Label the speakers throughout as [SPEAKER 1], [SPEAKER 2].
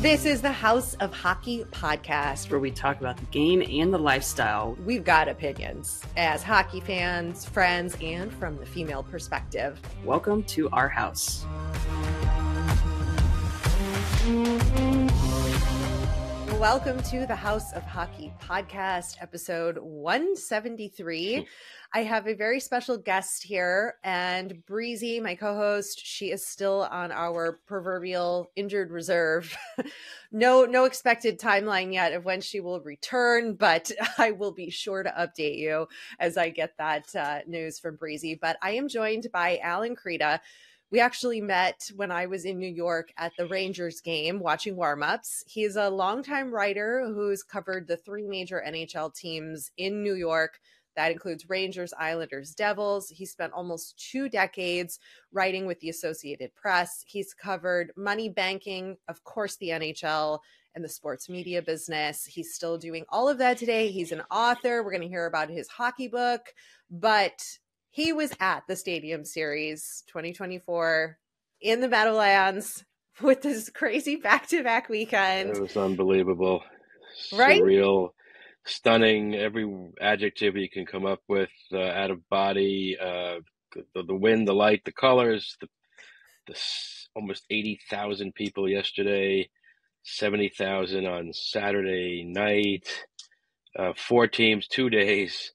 [SPEAKER 1] This is the House of Hockey podcast,
[SPEAKER 2] where we talk about the game and the lifestyle.
[SPEAKER 1] We've got opinions as hockey fans, friends, and from the female perspective.
[SPEAKER 2] Welcome to our house.
[SPEAKER 1] Welcome to the House of Hockey podcast, episode 173. I have a very special guest here, and Breezy, my co-host, she is still on our proverbial injured reserve. No expected timeline yet of when she will return, but I will be sure to update you as I get that news from Breezy. But I am joined by Allan Kreda. We actually met when I was in New York at the Rangers game watching warmups. He's a longtime writer who's covered the three major NHL teams in New York. That includes Rangers, Islanders, Devils. He spent almost 2 decades writing with the Associated Press. He's covered money, banking, of course, the NHL, and the sports media business. He's still doing all of that today. He's an author. We're going to hear about his hockey book, but he was at the Stadium Series 2024 in the Meadowlands with this crazy back-to-back weekend.
[SPEAKER 3] It was unbelievable.
[SPEAKER 1] Right?
[SPEAKER 3] Surreal, stunning, every adjective you can come up with, out of body, the wind, the light, the colors, the almost 80,000 people yesterday, 70,000 on Saturday night, 4 teams, 2 days.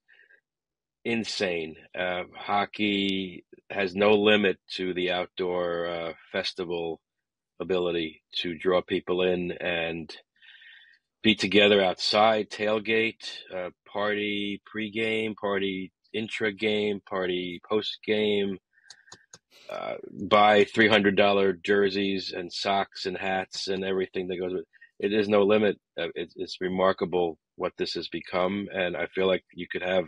[SPEAKER 3] Insane. Hockey has no limit to the outdoor festival ability to draw people in and be together outside, tailgate, party pregame, party intra-game, party post-game, buy $300 jerseys and socks and hats and everything that goes with it. It is no limit. It's remarkable what this has become, and I feel like you could have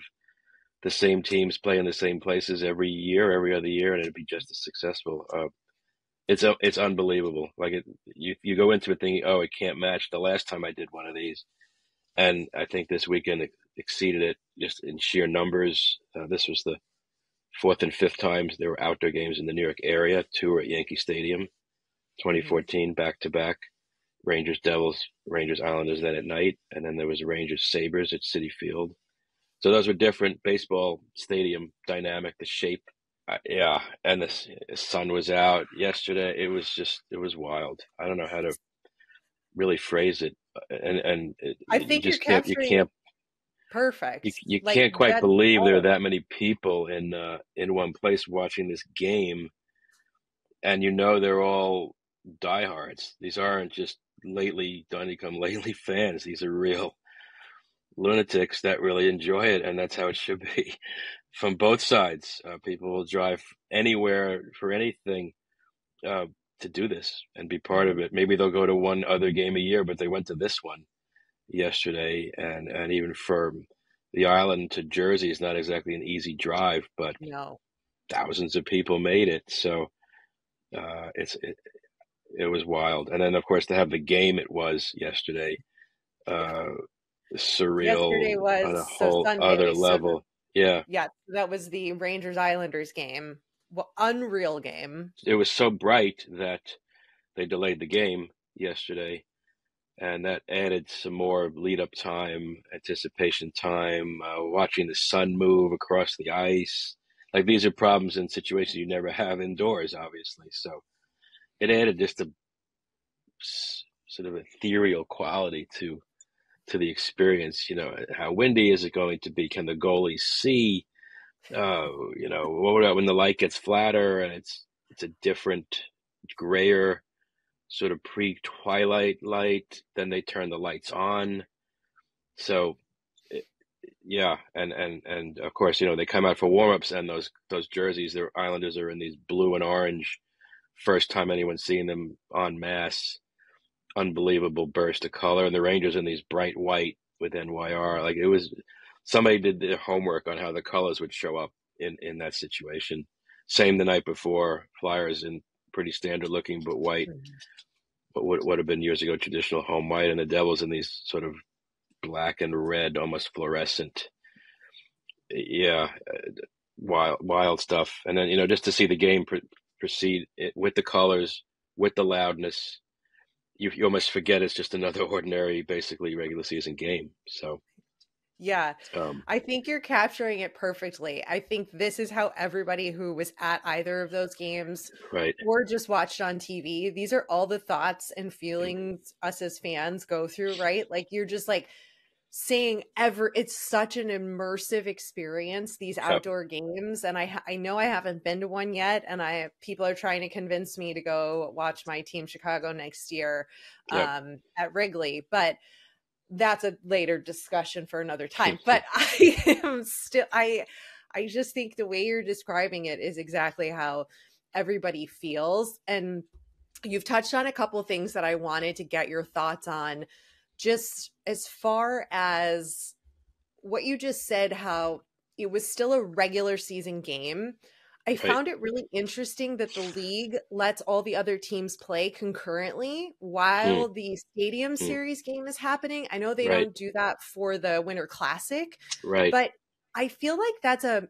[SPEAKER 3] the same teams play in the same places every year, every other year, and it'd be just as successful. It's unbelievable. Like you go into it thinking, oh, it can't match the last time I did one of these, and I think this weekend exceeded it just in sheer numbers. This was the 4th and 5th times there were outdoor games in the New York area. 2 were at Yankee Stadium, 2014 back to back. Rangers Devils, Rangers Islanders then at night, and then there was Rangers Sabres at Citi Field. So those were different. Baseball stadium dynamic, the shape, and the sun was out yesterday. It was wild. I don't know how to really phrase it, and
[SPEAKER 1] I think
[SPEAKER 3] you can't
[SPEAKER 1] perfect.
[SPEAKER 3] You can't quite believe there are that many people in one place watching this game, and they're all diehards. These aren't just lately fans. These are real lunatics that really enjoy it, and that's how it should be from both sides. People will drive anywhere for anything to do this and be part of it. Maybe they'll go to one other game a year, but they went to this one yesterday, and even from the island to Jersey is not exactly an easy drive, but
[SPEAKER 1] no,
[SPEAKER 3] thousands of people made it. So it was wild. And then of course to have the game it was yesterday, surreal.
[SPEAKER 1] Yesterday was
[SPEAKER 3] on a whole
[SPEAKER 1] Sunday,
[SPEAKER 3] other level. Yeah,
[SPEAKER 1] that was the Rangers Islanders game. Well, unreal game.
[SPEAKER 3] it was so bright that they delayed the game yesterday, and that added some more lead up time, anticipation time, watching the sun move across the ice. Like, these are problems and situations you never have indoors, obviously. So it added just a sort of ethereal quality to the experience. How windy is it going to be? Can the goalies see? What about when the light gets flatter and it's a different, grayer sort of pre-twilight light? Then they turn the lights on. So yeah, and of course, they come out for warm-ups, and those jerseys, the Islanders are in these blue and orange. First time anyone's seen them en masse. Unbelievable burst of color, and the Rangers in these bright white with NYR. Like, it was, somebody did their homework on how the colors would show up in that situation. Same the night before, Flyers in pretty standard looking but white, but what would have been years ago traditional home white, and the Devils in these sort of black and red, almost fluorescent. Yeah, wild stuff. And then just to see the game proceed with the colors, with the loudness. you almost forget it's just another ordinary, basically regular season game. So,
[SPEAKER 1] Yeah,
[SPEAKER 3] um,
[SPEAKER 1] I think you're capturing it perfectly. I think this is how everybody who was at either of those games
[SPEAKER 3] right,
[SPEAKER 1] or just watched on TV, these are all the thoughts and feelings us as fans go through, right? Like you're just like seeing it's such an immersive experience, these
[SPEAKER 3] yep,
[SPEAKER 1] outdoor games. And I know I haven't been to one yet, and people are trying to convince me to go watch my team Chicago next year
[SPEAKER 3] yep,
[SPEAKER 1] at Wrigley, but that's a later discussion for another time. But I just think the way you're describing it is exactly how everybody feels. And you've touched on a couple things that I wanted to get your thoughts on, just as far as what you just said, how it was still a regular season game. I
[SPEAKER 3] right,
[SPEAKER 1] found it really interesting that the league lets all the other teams play concurrently while
[SPEAKER 3] mm,
[SPEAKER 1] the Stadium
[SPEAKER 3] mm,
[SPEAKER 1] Series game is happening. I know they
[SPEAKER 3] right,
[SPEAKER 1] don't do that for the Winter Classic,
[SPEAKER 3] right,
[SPEAKER 1] but I feel like that's a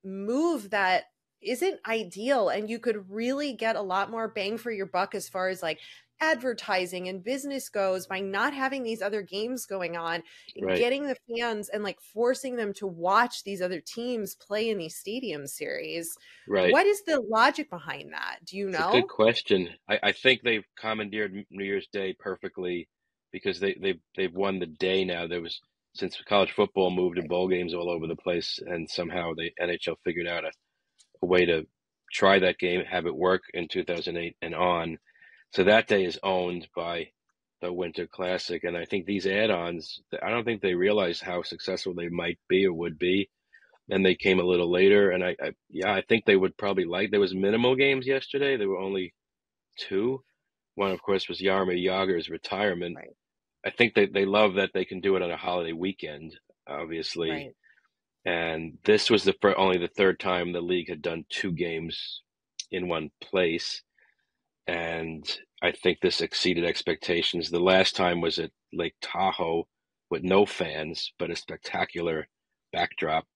[SPEAKER 1] move that isn't ideal, and you could really get a lot more bang for your buck as far as like advertising and business goes by not having these other games going on and
[SPEAKER 3] right,
[SPEAKER 1] getting the fans and like forcing them to watch these other teams play in these stadium series.
[SPEAKER 3] right.
[SPEAKER 1] What is the logic behind that? Do you
[SPEAKER 3] It's a good
[SPEAKER 1] know?
[SPEAKER 3] question. I think they've commandeered New Year's Day perfectly because they've won the day now. There was since college football moved to
[SPEAKER 1] Right.
[SPEAKER 3] bowl games all over the place, and somehow the NHL figured out a way to try that game, have it work in 2008 and on. So that day is owned by the Winter Classic, and I think these add-ons, I don't think they realize how successful they might be or would be, and they came a little later. And yeah, I think they would probably like. There was minimal games yesterday. There were only two. One, of course, was Jaromir Jagr's retirement.
[SPEAKER 1] Right.
[SPEAKER 3] I think they love that they can do it on a holiday weekend, obviously.
[SPEAKER 1] Right.
[SPEAKER 3] And this was only the third time the league had done two games in one place. And I think this exceeded expectations. The last time was at Lake Tahoe with no fans, but a spectacular backdrop.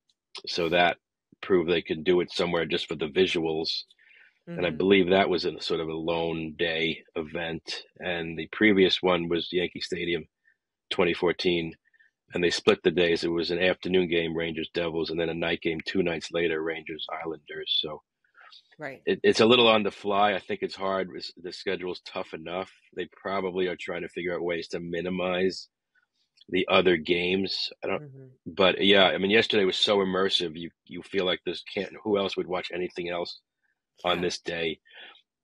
[SPEAKER 3] So that proved they could do it somewhere just for the visuals. And I
[SPEAKER 1] Hmm.
[SPEAKER 3] believe that was a sort of a lone day event. And the previous one was Yankee Stadium 2014. And they split the days. It was an afternoon game, Rangers Devils, and then a night game 2 nights later, Rangers Islanders. So
[SPEAKER 1] Right.
[SPEAKER 3] it's a little on the fly. I think it's hard. The schedule's tough enough. They probably are trying to figure out ways to minimize the other games. I don't,
[SPEAKER 1] Hmm.
[SPEAKER 3] but yeah, I mean, yesterday was so immersive. You feel like this can't. Who else would watch anything else on
[SPEAKER 1] Yeah.
[SPEAKER 3] this day?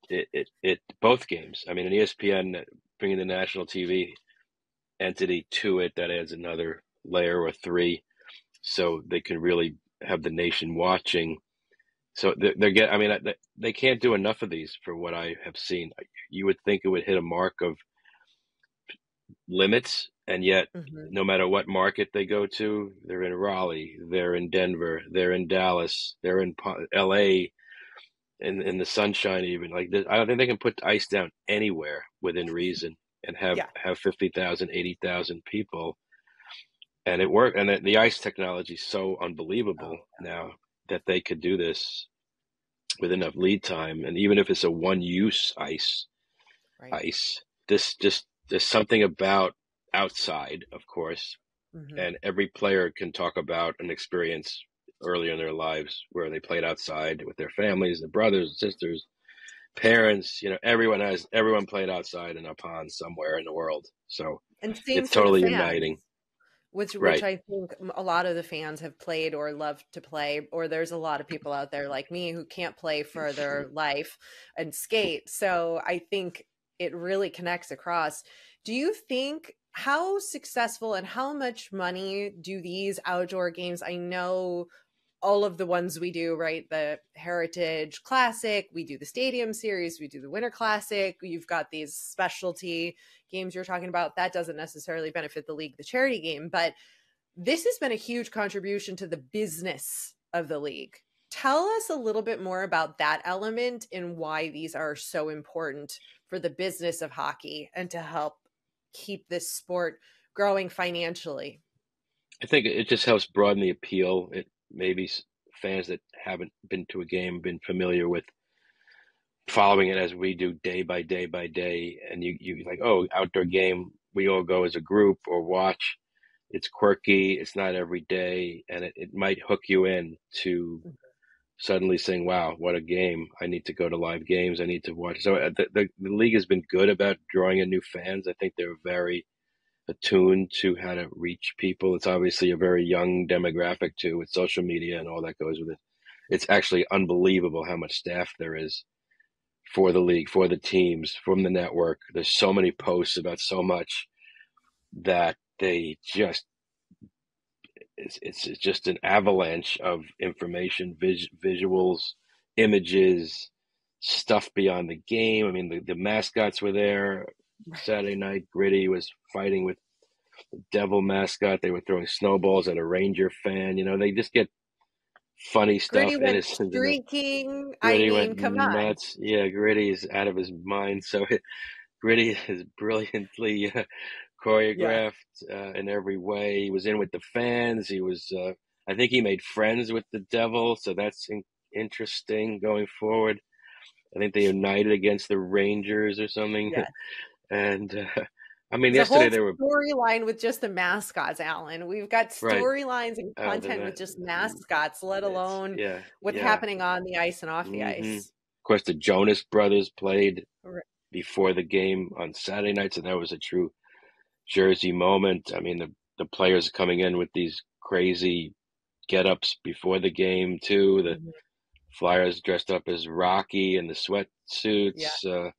[SPEAKER 3] It both games. I mean, an ESPN bringing the national TV entity to it, that adds another layer or three, so they can really have the nation watching. So I mean, they can't do enough of these for what I have seen. You would think it would hit a mark of limits, and yet
[SPEAKER 1] Hmm.
[SPEAKER 3] no matter what market they go to, they're in Raleigh, they're in Denver, they're in Dallas, they're in LA, in the sunshine even. Like I don't think they can put ice down anywhere within reason and
[SPEAKER 1] Yeah.
[SPEAKER 3] have 50,000, 80,000 people, and it worked. And the ice technology is so
[SPEAKER 1] Oh,
[SPEAKER 3] unbelievable now that they could do this with enough lead time. And even if it's a one use
[SPEAKER 1] right.
[SPEAKER 3] ice, this just there's something about outside, of course,
[SPEAKER 1] Hmm.
[SPEAKER 3] and every player can talk about an experience earlier in their lives where they played outside with their families, their brothers, sisters, parents. Everyone played outside in a pond somewhere in the world. So
[SPEAKER 1] And same
[SPEAKER 3] it's
[SPEAKER 1] for the
[SPEAKER 3] totally
[SPEAKER 1] fans.
[SPEAKER 3] uniting.
[SPEAKER 1] Which
[SPEAKER 3] Right.
[SPEAKER 1] I think a lot of the fans have played or love to play, or there's a lot of people out there like me who can't play for their life and skate. So I think it really connects across. Do you think how successful and how much money do these outdoor games? I know all of the ones we do, right? The Heritage Classic, we do the Stadium Series, we do the Winter Classic. You've got these specialty games you're talking about. That doesn't necessarily benefit the league, the charity game, but this has been a huge contribution to the business of the league. Tell us a little bit more about that element and why these are so important for the business of hockey and to help keep this sport growing financially.
[SPEAKER 3] I think it just helps broaden the appeal. It maybe fans that haven't been to a game been familiar with following it as we do day by day by day, and you like, oh, outdoor game, we all go as a group or watch. It's quirky, it's not every day, and it might hook you in to suddenly saying, wow, what a game. I need to go to live games. I need to watch. So the league has been good about drawing in new fans. I think they're very attuned to how to reach people. It's obviously a very young demographic too, with social media and all that goes with it. It's actually unbelievable how much staff there is for the league, for the teams, from the network. There's so many posts about so much that they just it's just an avalanche of information, visuals, images, stuff beyond the game. I mean, the mascots were there. Saturday night, Gritty was fighting with the Devil mascot. They were throwing snowballs at a Ranger fan. You know, they just get funny
[SPEAKER 1] Gritty
[SPEAKER 3] stuff,
[SPEAKER 1] went
[SPEAKER 3] innocent.
[SPEAKER 1] streaking. I
[SPEAKER 3] Gritty
[SPEAKER 1] mean,
[SPEAKER 3] went
[SPEAKER 1] come on.
[SPEAKER 3] nuts. Yeah, Gritty is out of his mind. So Gritty is brilliantly
[SPEAKER 1] Yeah.
[SPEAKER 3] choreographed in every way. He was in with the fans. He was, I think he made friends with the Devil. So that's interesting going forward. I think they united against the Rangers or something.
[SPEAKER 1] Yeah.
[SPEAKER 3] And I mean,
[SPEAKER 1] There's a
[SPEAKER 3] yesterday
[SPEAKER 1] whole
[SPEAKER 3] they were
[SPEAKER 1] storyline with just the mascots, Alan. We've got
[SPEAKER 3] right.
[SPEAKER 1] storylines and
[SPEAKER 3] Oh,
[SPEAKER 1] content with just mascots, let
[SPEAKER 3] it's
[SPEAKER 1] alone
[SPEAKER 3] yeah,
[SPEAKER 1] what's
[SPEAKER 3] yeah.
[SPEAKER 1] happening on the ice and off the
[SPEAKER 3] Of
[SPEAKER 1] ice.
[SPEAKER 3] course, the Jonas Brothers played
[SPEAKER 1] Right.
[SPEAKER 3] before the game on Saturday night, so that was a true Jersey moment. I mean, the players coming in with these crazy get-ups before the game too. The
[SPEAKER 1] Mhm.
[SPEAKER 3] Flyers dressed up as Rocky in the
[SPEAKER 1] Yeah,
[SPEAKER 3] sweatsuits.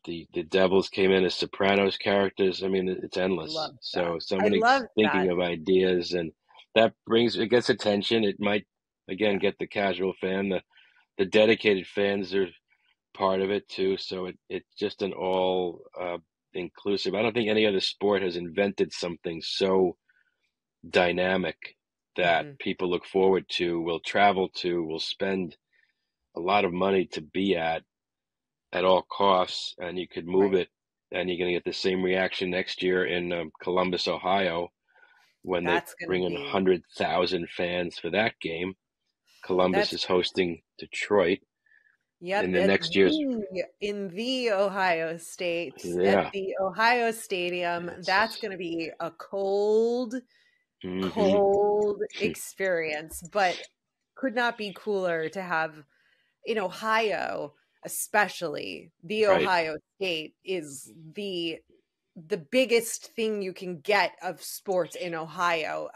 [SPEAKER 3] The Devils came in as Sopranos characters. I mean, it's endless.
[SPEAKER 1] love that.
[SPEAKER 3] So
[SPEAKER 1] I love
[SPEAKER 3] somebody's thinking
[SPEAKER 1] that.
[SPEAKER 3] of ideas, and that brings it gets attention. It might again
[SPEAKER 1] Yeah.
[SPEAKER 3] get the casual fan. The dedicated fans are part of it too. So it's just an all inclusive. I don't think any other sport has invented something so dynamic that
[SPEAKER 1] Mhm.
[SPEAKER 3] people look forward to, will travel to, will spend a lot of money to be at all costs, and you could move
[SPEAKER 1] Right.
[SPEAKER 3] it, and you're going to get the same reaction next year in Columbus, Ohio, when they
[SPEAKER 1] That's going to
[SPEAKER 3] bring in
[SPEAKER 1] be,
[SPEAKER 3] 100,000 fans for that game. Columbus
[SPEAKER 1] that's
[SPEAKER 3] is
[SPEAKER 1] going to
[SPEAKER 3] hosting Detroit in
[SPEAKER 1] Yep,
[SPEAKER 3] the
[SPEAKER 1] at
[SPEAKER 3] next year's.
[SPEAKER 1] in the Ohio State, at
[SPEAKER 3] Yeah,
[SPEAKER 1] the Ohio Stadium. That's
[SPEAKER 3] it's.
[SPEAKER 1] going to be a cold,
[SPEAKER 3] Hmm.
[SPEAKER 1] cold experience, but could not be cooler to have in Ohio, especially the
[SPEAKER 3] Right.
[SPEAKER 1] Ohio State is the biggest thing you can get of sports in Ohio,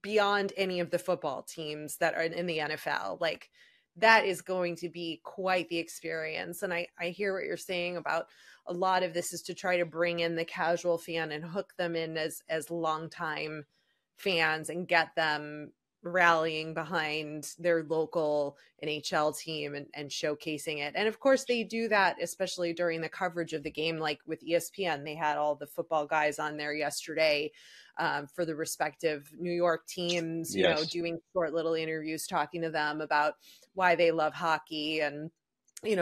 [SPEAKER 1] beyond any of the football teams that are in the NFL. Like that is going to be quite the experience. And I hear what you're saying about a lot of this is to try to bring in the casual fan and hook them in as longtime fans and get them rallying behind their local NHL team and showcasing it. And of course, they do that, especially during the coverage of the game, like with ESPN. They had all the football guys on there yesterday for the respective New York teams,
[SPEAKER 3] Yes.
[SPEAKER 1] doing short little interviews, talking to them about why they love hockey and,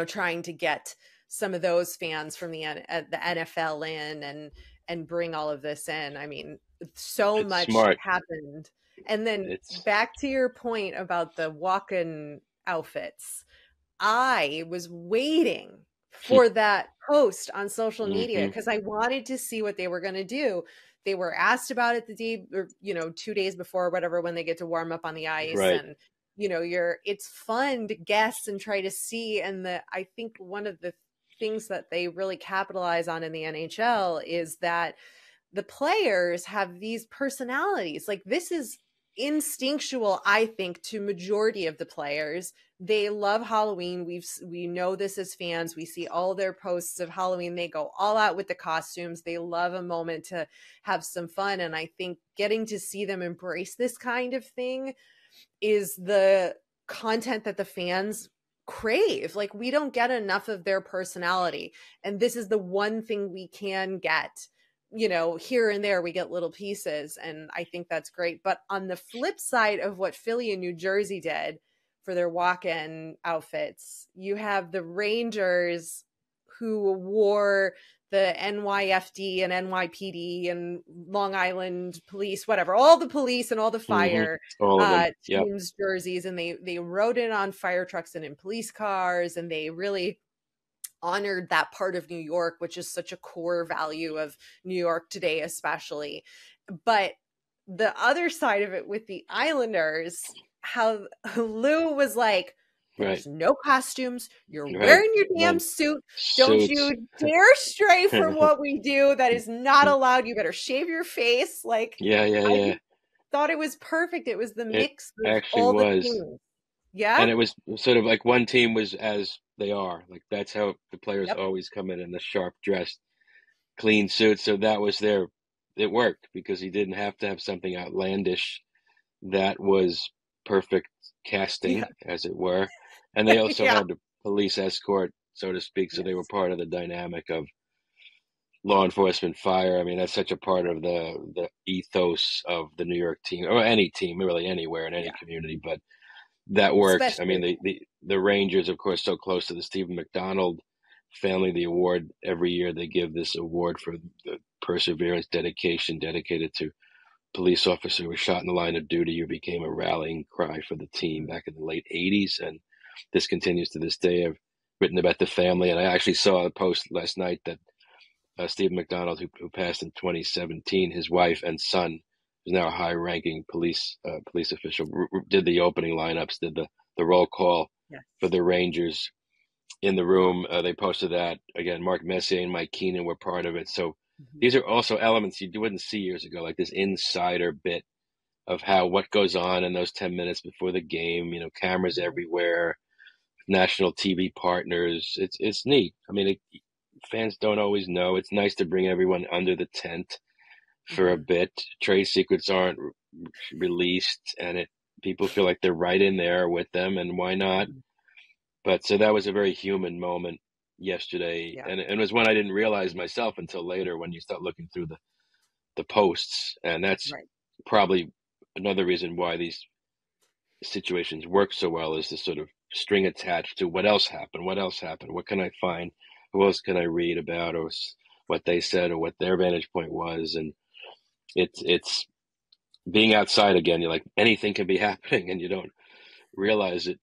[SPEAKER 1] trying to get some of those fans from the NFL in and bring all of this in. I mean, so
[SPEAKER 3] It's
[SPEAKER 1] much
[SPEAKER 3] smart.
[SPEAKER 1] happened. And then
[SPEAKER 3] It's.
[SPEAKER 1] back to your point about the walk-in outfits. I was waiting for that post on social media
[SPEAKER 3] Hmm.
[SPEAKER 1] because I wanted to see what they were going to do. They were asked about it the day or 2 days before or whatever when they get to warm up on the ice,
[SPEAKER 3] Right.
[SPEAKER 1] and it's fun to guess and try to see. And I think one of the things that they really capitalize on in the NHL is that the players have these personalities. Like this is instinctual, I think, to majority of the players. They love Halloween. We know this as fans. We see all their posts of Halloween. They go all out with the costumes. They love a moment to have some fun. And I think getting to see them embrace this kind of thing is the content that the fans crave. Like we don't get enough of their personality. And this is the one thing we can get. Here and there we get little pieces, and I think that's great. But on the flip side of what Philly and New Jersey did for their walk-in outfits, you have the Rangers who wore the NYFD and NYPD and Long Island police, whatever, all the police and all the fire
[SPEAKER 3] All of them. Yep.
[SPEAKER 1] teams jerseys, and they rode in on fire trucks and in police cars, and they really honored that part of New York, which is such a core value of New York today, especially. But the other side of it with the Islanders, how Lou was like, there's no costumes. You're wearing your damn suit. Don't you dare stray from what we do. That is not allowed. You better shave your face. Like,
[SPEAKER 3] I
[SPEAKER 1] thought it was perfect. It was the mix
[SPEAKER 3] of actually
[SPEAKER 1] all
[SPEAKER 3] was.
[SPEAKER 1] the teams. Yeah.
[SPEAKER 3] And it was sort of like one team was as they are. Like that's how the players always come in the sharp dressed, clean suits. So that was it worked because he didn't have to have something outlandish. That was perfect casting, as it were. And they also had the police escort, so to speak. So they were part of the dynamic of law enforcement, fire. I mean, that's such a part of the ethos of the New York team, or any team, really anywhere in any community. But that worked. Especially. I mean, the Rangers, of course, so close to the Stephen McDonald family. The award every year they give this award for the perseverance, dedication, dedicated to police officer who was shot in the line of duty, who became a rallying cry for the team back in the late 80s. And this continues to this day. I've written about the family, and I actually saw a post last night that Stephen McDonald, who passed in 2017, his wife and son, who's now a high-ranking police official, did the opening lineups, did the roll call for the Rangers in the room. They posted that. Again, Mark Messier and Mike Keenan were part of it. So these are also elements you wouldn't see years ago, like this insider bit of what goes on in those 10 minutes before the game. You know, cameras everywhere, national TV partners. It's neat. I mean, fans don't always know. It's nice to bring everyone under the tent for a bit. Trade secrets aren't released, and people feel like they're right in there with them, and why not? But so that was a very human moment yesterday, and it was one I didn't realize myself until later when you start looking through the posts, and that's probably another reason why these situations work so well, is the sort of string attached to what else happened, what can I find, who else can I read about, or what they said, or what their vantage point was. And it's being outside again. You're like, anything can be happening and you don't realize it.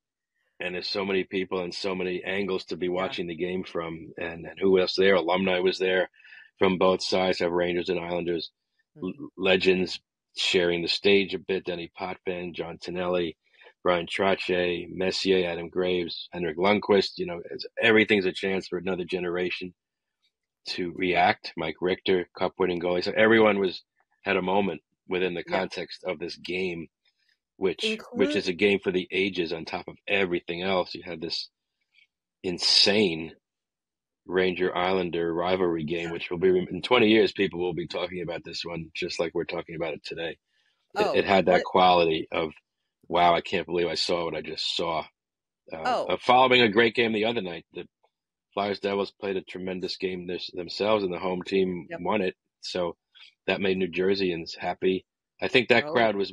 [SPEAKER 3] And there's so many people and so many angles to be watching the game from. And who else there? Alumni was there from both sides, have Rangers and Islanders, legends sharing the stage a bit. Denny Potvin, John Tonelli, Brian Trottier, Messier, Adam Graves, Henrik Lundqvist. You know, everything's a chance for another generation to react. Mike Richter, cup-winning goalie. So everyone had a moment within the context of this game, which is a game for the ages. On top of everything else, you had this insane Ranger-Islander rivalry game, which will be in 20 years. People will be talking about this one just like we're talking about it today. It had that quality of, wow, I can't believe I saw what I just saw. Following a great game the other night, the Flyers Devils played a tremendous game themselves, and the home team won it. So that made New Jerseyans happy. I think that crowd was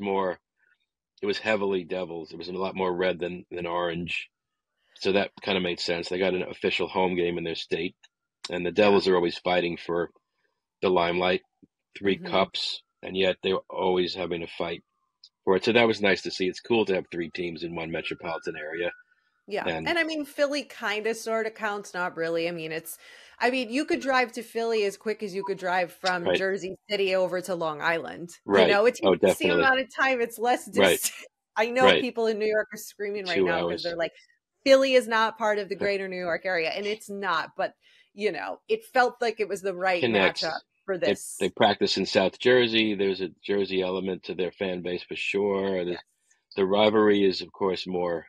[SPEAKER 3] it was heavily Devils. It was a lot more red than orange. So that kind of made sense. They got an official home game in their state, and the Devils are always fighting for the limelight, 3 cups, and yet they were always having to fight for it. So that was nice to see. It's cool to have 3 teams in one metropolitan area.
[SPEAKER 1] Yeah. And I mean, Philly kind of sort of counts, not really. I mean, you could drive to Philly as quick as you could drive from Jersey City over to Long Island.
[SPEAKER 3] Right.
[SPEAKER 1] You know, it's the same amount of time. It's less distance. I know people in New York are screaming right now because they're like, Philly is not part of the greater New York area. And it's not. But, you know, it felt like it was the right matchup for this.
[SPEAKER 3] They practice in South Jersey. There's a Jersey element to their fan base for sure. The rivalry is, of course, more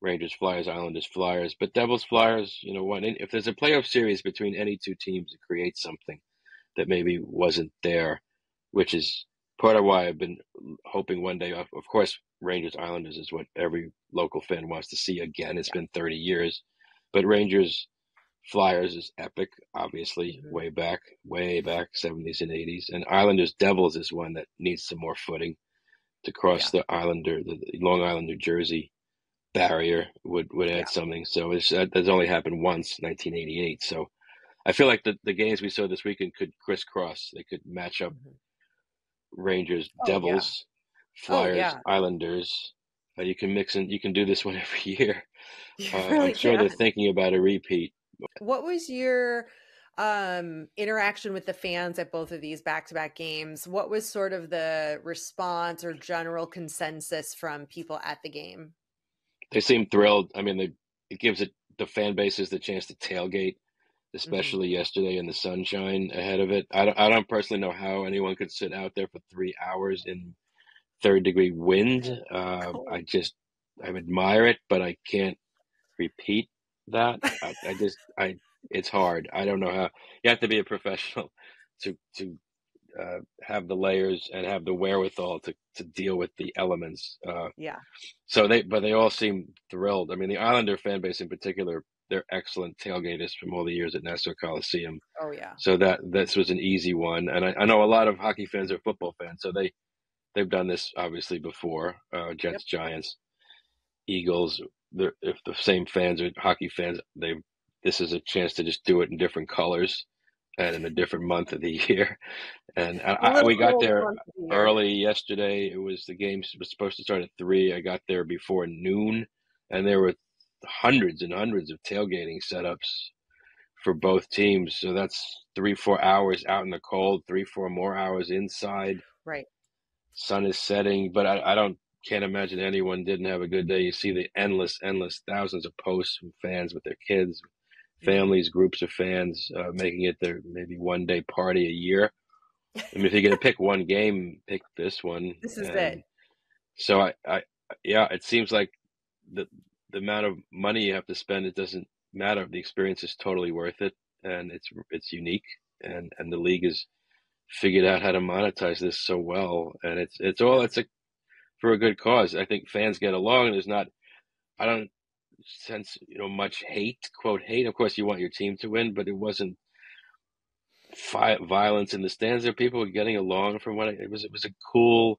[SPEAKER 3] Rangers, Flyers, Islanders, Flyers, but Devils, Flyers, you know, if there's a playoff series between any 2 teams, it creates something that maybe wasn't there, which is part of why I've been hoping one day. Of course, Rangers, Islanders is what every local fan wants to see again. It's been 30 years, but Rangers, Flyers is epic, obviously, way back, 70s and 80s, and Islanders, Devils is one that needs some more footing to cross the Long Island, New Jersey barrier would add something. So that's only happened once, 1988. So I feel like the games we saw this weekend could crisscross. They could match up
[SPEAKER 1] Mhm.
[SPEAKER 3] Rangers,
[SPEAKER 1] Oh yeah.
[SPEAKER 3] Devils,
[SPEAKER 1] Oh
[SPEAKER 3] Flyers,
[SPEAKER 1] yeah.
[SPEAKER 3] Islanders. You can mix in. You can do this one every year.
[SPEAKER 1] You
[SPEAKER 3] I'm
[SPEAKER 1] really
[SPEAKER 3] sure they're
[SPEAKER 1] can.
[SPEAKER 3] thinking about a repeat.
[SPEAKER 1] What was your interaction with the fans at both of these back-to-back games? What was sort of the response or general consensus from people at the game?
[SPEAKER 3] They seem thrilled. I mean, it gives the fan bases the chance to tailgate,
[SPEAKER 1] Hmm.
[SPEAKER 3] especially yesterday in the sunshine ahead of it. I don't personally know how anyone could sit out there for 3 hours in third-degree wind.
[SPEAKER 1] Cool.
[SPEAKER 3] I admire it, but I can't repeat that. It's hard. I don't know how. You have to be a professional to have the layers and have the wherewithal to deal with the elements.
[SPEAKER 1] Yeah.
[SPEAKER 3] But they all seem thrilled. I mean, the Islander fan base in particular, they're excellent tailgaters from all the years at Nassau Coliseum.
[SPEAKER 1] Oh yeah.
[SPEAKER 3] So that this was an easy one, and I know a lot of hockey fans are football fans, so they've done this obviously before.
[SPEAKER 1] Yep.
[SPEAKER 3] Jets, Giants, Eagles. If the same fans are hockey fans, this is a chance to just do it in different colors and in a different month of the year. And
[SPEAKER 1] Little
[SPEAKER 3] we got
[SPEAKER 1] cold
[SPEAKER 3] there
[SPEAKER 1] month of the year.
[SPEAKER 3] early yesterday. The game was supposed to start at 3. I got there before noon, and there were hundreds and hundreds of tailgating setups for both teams. So that's 3-4 hours out in the cold, 3-4 more hours inside.
[SPEAKER 1] Right.
[SPEAKER 3] Sun is setting, but I don't can't imagine anyone didn't have a good day. You see the endless thousands of posts from fans with their kids,
[SPEAKER 1] Hmm.
[SPEAKER 3] families, groups of fans making it their maybe one day party a year. I mean, if you're going to pick one game, pick this one.
[SPEAKER 1] This is it.
[SPEAKER 3] And so yeah, it seems like the the amount of money you have to spend, it doesn't matter. The experience is totally worth it, and it's unique, and the league has figured out how to monetize this so well, and it's for a good cause. I think fans get along. I don't sense much hate, quote hate. Of course, you want your team to win, but it wasn't violence in the stands. There, people were getting along from it was a cool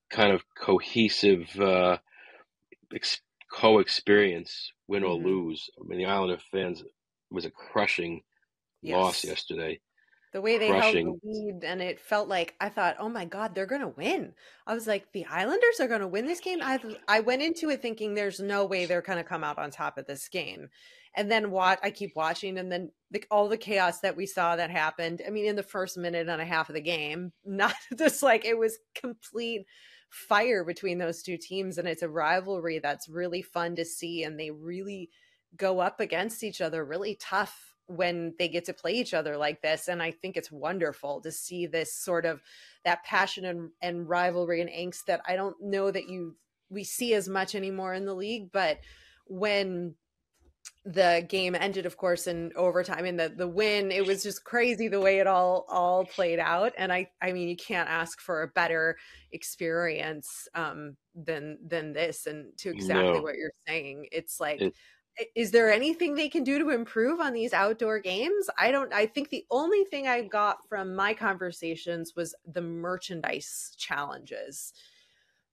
[SPEAKER 3] kind of cohesive ex- co-experience, win or
[SPEAKER 1] Hmm.
[SPEAKER 3] lose. I mean, the Islander fans was a crushing loss
[SPEAKER 1] Yes.
[SPEAKER 3] yesterday.
[SPEAKER 1] The way they held
[SPEAKER 3] Crushing.
[SPEAKER 1] the lead, and it felt like I thought, oh my God, they're gonna win. I was like, the Islanders are gonna win this game. I went into it thinking there's no way they're gonna come out on top of this game. And then I keep watching, and then all the chaos that we saw that happened. I mean, in the first minute and a half of the game, not just like it was complete fire between those two teams, and it's a rivalry that's really fun to see, and they really go up against each other really tough when they get to play each other like this. And I think it's wonderful to see this sort of that passion and rivalry and angst that I don't know that we see as much anymore in the league. But when the game ended, of course, in overtime, and the win, it was just crazy the way it all played out. And I mean, you can't ask for a better experience than this. And to exactly
[SPEAKER 3] No,
[SPEAKER 1] what you're saying, it's like,
[SPEAKER 3] it
[SPEAKER 1] is there anything they can do to improve on these outdoor games? I think the only thing I got from my conversations was the merchandise challenges.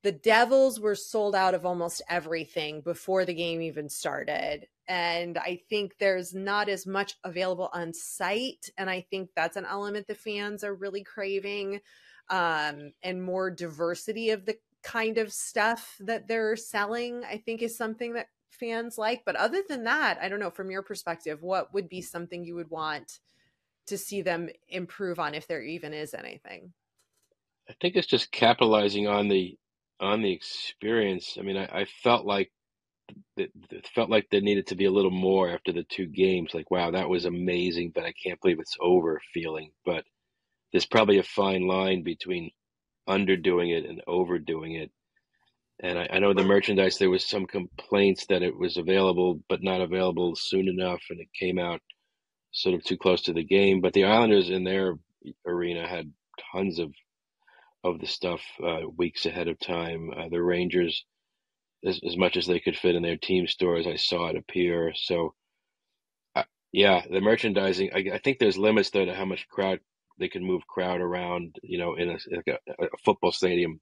[SPEAKER 1] The Devils were sold out of almost everything before the game even started. And I think there's not as much available on site. And I think that's an element the fans are really craving, and more diversity of the kind of stuff that they're selling, I think is something that fans like. But other than that, I don't know, from your perspective, what would be something you would want to see them improve on, if there even is anything?
[SPEAKER 3] I think it's just capitalizing on the experience. I mean, I felt like it felt like there needed to be a little more after the two games. Like, wow, that was amazing, but I can't believe it's over feeling. But there's probably a fine line between underdoing it and overdoing it. And I know the merchandise, there was some complaints that it was available, but not available soon enough, and it came out sort of too close to the game. But the Islanders in their arena had tons of the stuff weeks ahead of time. The Rangers, as much as they could fit in their team stores, I saw it appear. So, yeah, the merchandising, I think there's limits though to how much crowd they can move crowd around, in a football stadium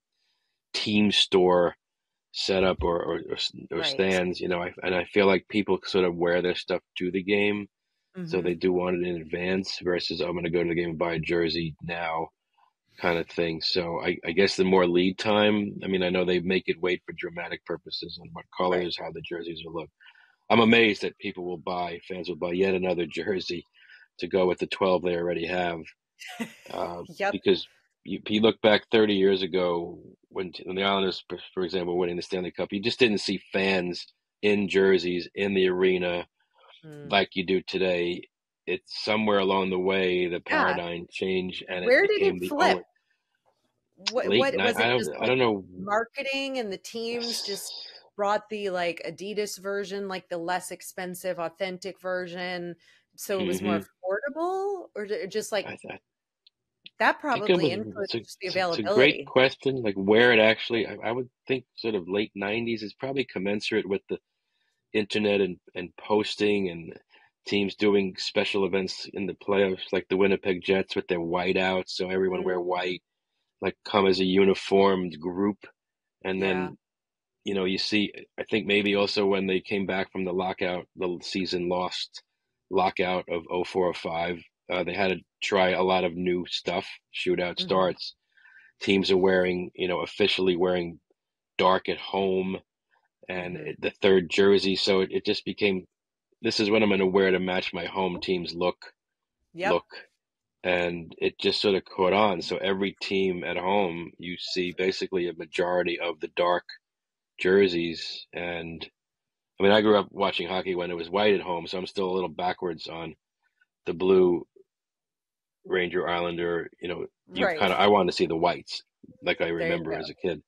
[SPEAKER 3] team store setup or
[SPEAKER 1] Right.
[SPEAKER 3] stands, and I feel like people sort of wear their stuff to the game. So they do want it in advance versus I'm going to go to the game and buy a jersey now kind of thing. So I guess the more lead time, I mean, I know they make it wait for dramatic purposes and what
[SPEAKER 1] Right.
[SPEAKER 3] colors, how the jerseys will look. I'm amazed that fans will buy yet another jersey to go with the 12 they already have.
[SPEAKER 1] Yep.
[SPEAKER 3] Because you look back 30 years ago when the Islanders, for example, winning the Stanley Cup, you just didn't see fans in jerseys in the arena like you do today. It's somewhere along the way the
[SPEAKER 1] Yeah.
[SPEAKER 3] paradigm changed, and it
[SPEAKER 1] Where did
[SPEAKER 3] became
[SPEAKER 1] it
[SPEAKER 3] the
[SPEAKER 1] flip?
[SPEAKER 3] only late
[SPEAKER 1] What
[SPEAKER 3] night.
[SPEAKER 1] was it? Just
[SPEAKER 3] I
[SPEAKER 1] like
[SPEAKER 3] don't know.
[SPEAKER 1] marketing and the teams just brought the like Adidas version, like the less expensive, authentic version, so it was more
[SPEAKER 3] Hmm.
[SPEAKER 1] affordable, or just like
[SPEAKER 3] I
[SPEAKER 1] that
[SPEAKER 3] think it
[SPEAKER 1] probably
[SPEAKER 3] was.
[SPEAKER 1] influenced just the
[SPEAKER 3] It's a great
[SPEAKER 1] availability.
[SPEAKER 3] question. Like where it actually, I would think sort of late '90s is probably commensurate with the internet and posting and teams doing special events in the playoffs, like the Winnipeg Jets with their white outs, so everyone wear
[SPEAKER 1] Mm,
[SPEAKER 3] white, like come as a uniformed group, and
[SPEAKER 1] yeah.
[SPEAKER 3] then you see. I think maybe also when they came back from the lockout, the season lost lockout of 0405, they had to try a lot of new stuff. Shootout
[SPEAKER 1] Hmm.
[SPEAKER 3] starts. Teams are wearing, officially wearing dark at home and
[SPEAKER 1] Hmm.
[SPEAKER 3] the third jersey. So it just became this is what I'm going to wear to match my home team's
[SPEAKER 1] Yep.
[SPEAKER 3] look, and it just sort of caught on. So every team at home, you see basically a majority of the dark jerseys. And I mean, I grew up watching hockey when it was white at home, so I'm still a little backwards on the blue Ranger Islander. You
[SPEAKER 1] Right.
[SPEAKER 3] kind of I wanted to see the whites, like I
[SPEAKER 1] There you
[SPEAKER 3] remember
[SPEAKER 1] go.
[SPEAKER 3] as a kid.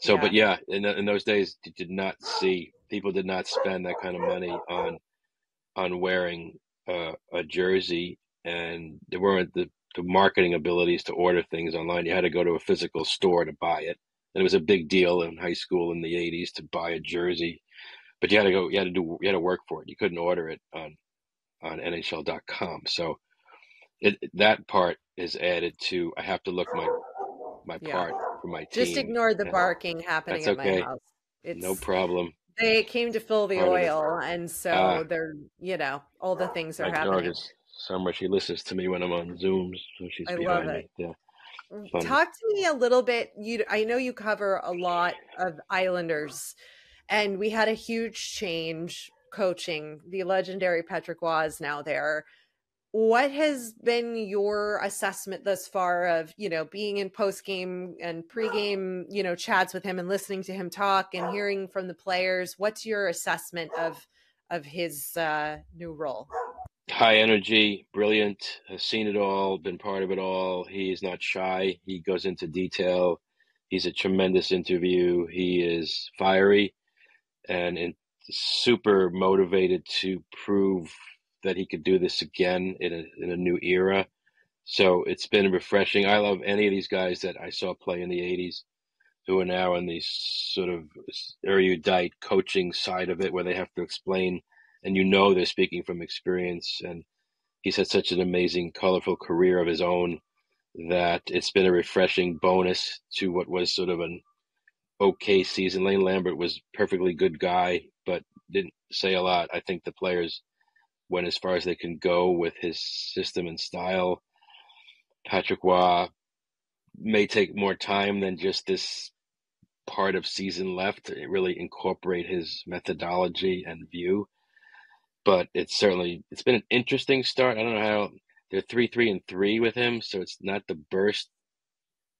[SPEAKER 3] So, but
[SPEAKER 1] Yeah.
[SPEAKER 3] yeah, in those days, you did not see people did not spend that kind of money on wearing a jersey, and there weren't the marketing abilities to order things online. You had to go to a physical store to buy it, and it was a big deal in high school in the '80s to buy a jersey. But you had to work for it. You couldn't order it on NHL.com. So that part is added to. I have to look my
[SPEAKER 1] Yeah.
[SPEAKER 3] part for my
[SPEAKER 1] Just
[SPEAKER 3] team,
[SPEAKER 1] ignore the
[SPEAKER 3] and
[SPEAKER 1] barking happening
[SPEAKER 3] that's
[SPEAKER 1] at my
[SPEAKER 3] okay.
[SPEAKER 1] house.
[SPEAKER 3] No
[SPEAKER 1] It's
[SPEAKER 3] problem.
[SPEAKER 1] they came to fill the
[SPEAKER 3] Part of it.
[SPEAKER 1] oil, and
[SPEAKER 3] Ah,
[SPEAKER 1] so they're, all the things are
[SPEAKER 3] my dog
[SPEAKER 1] happening.
[SPEAKER 3] is somewhere. She listens to me when I'm on Zooms, so she's
[SPEAKER 1] I love
[SPEAKER 3] behind
[SPEAKER 1] it.
[SPEAKER 3] me. Yeah, funny.
[SPEAKER 1] Talk to me a little bit. I know you cover a lot of Islanders, and we had a huge change coaching. The legendary Patrick Waugh is now there. What has been your assessment thus far of, being in post game and pre-game, chats with him and listening to him talk and hearing from the players? What's your assessment of his new role?
[SPEAKER 3] High energy, brilliant, has seen it all, been part of it all. He is not shy. He goes into detail. He's a tremendous interview. He is fiery and super motivated to prove that he could do this again in a new era. So it's been refreshing. I love any of these guys that I saw play in the '80s who are now in the sort of erudite coaching side of it where they have to explain and they're speaking from experience. And he's had such an amazing, colorful career of his own that it's been a refreshing bonus to what was sort of an okay season. Lane Lambert was a perfectly good guy, but didn't say a lot. I think the players went as far as they can go with his system and style. Patrick Waugh may take more time than just this part of season left to really incorporate his methodology and view. But it's been an interesting start. I don't know how they're 3-3-3 with him, so it's not the burst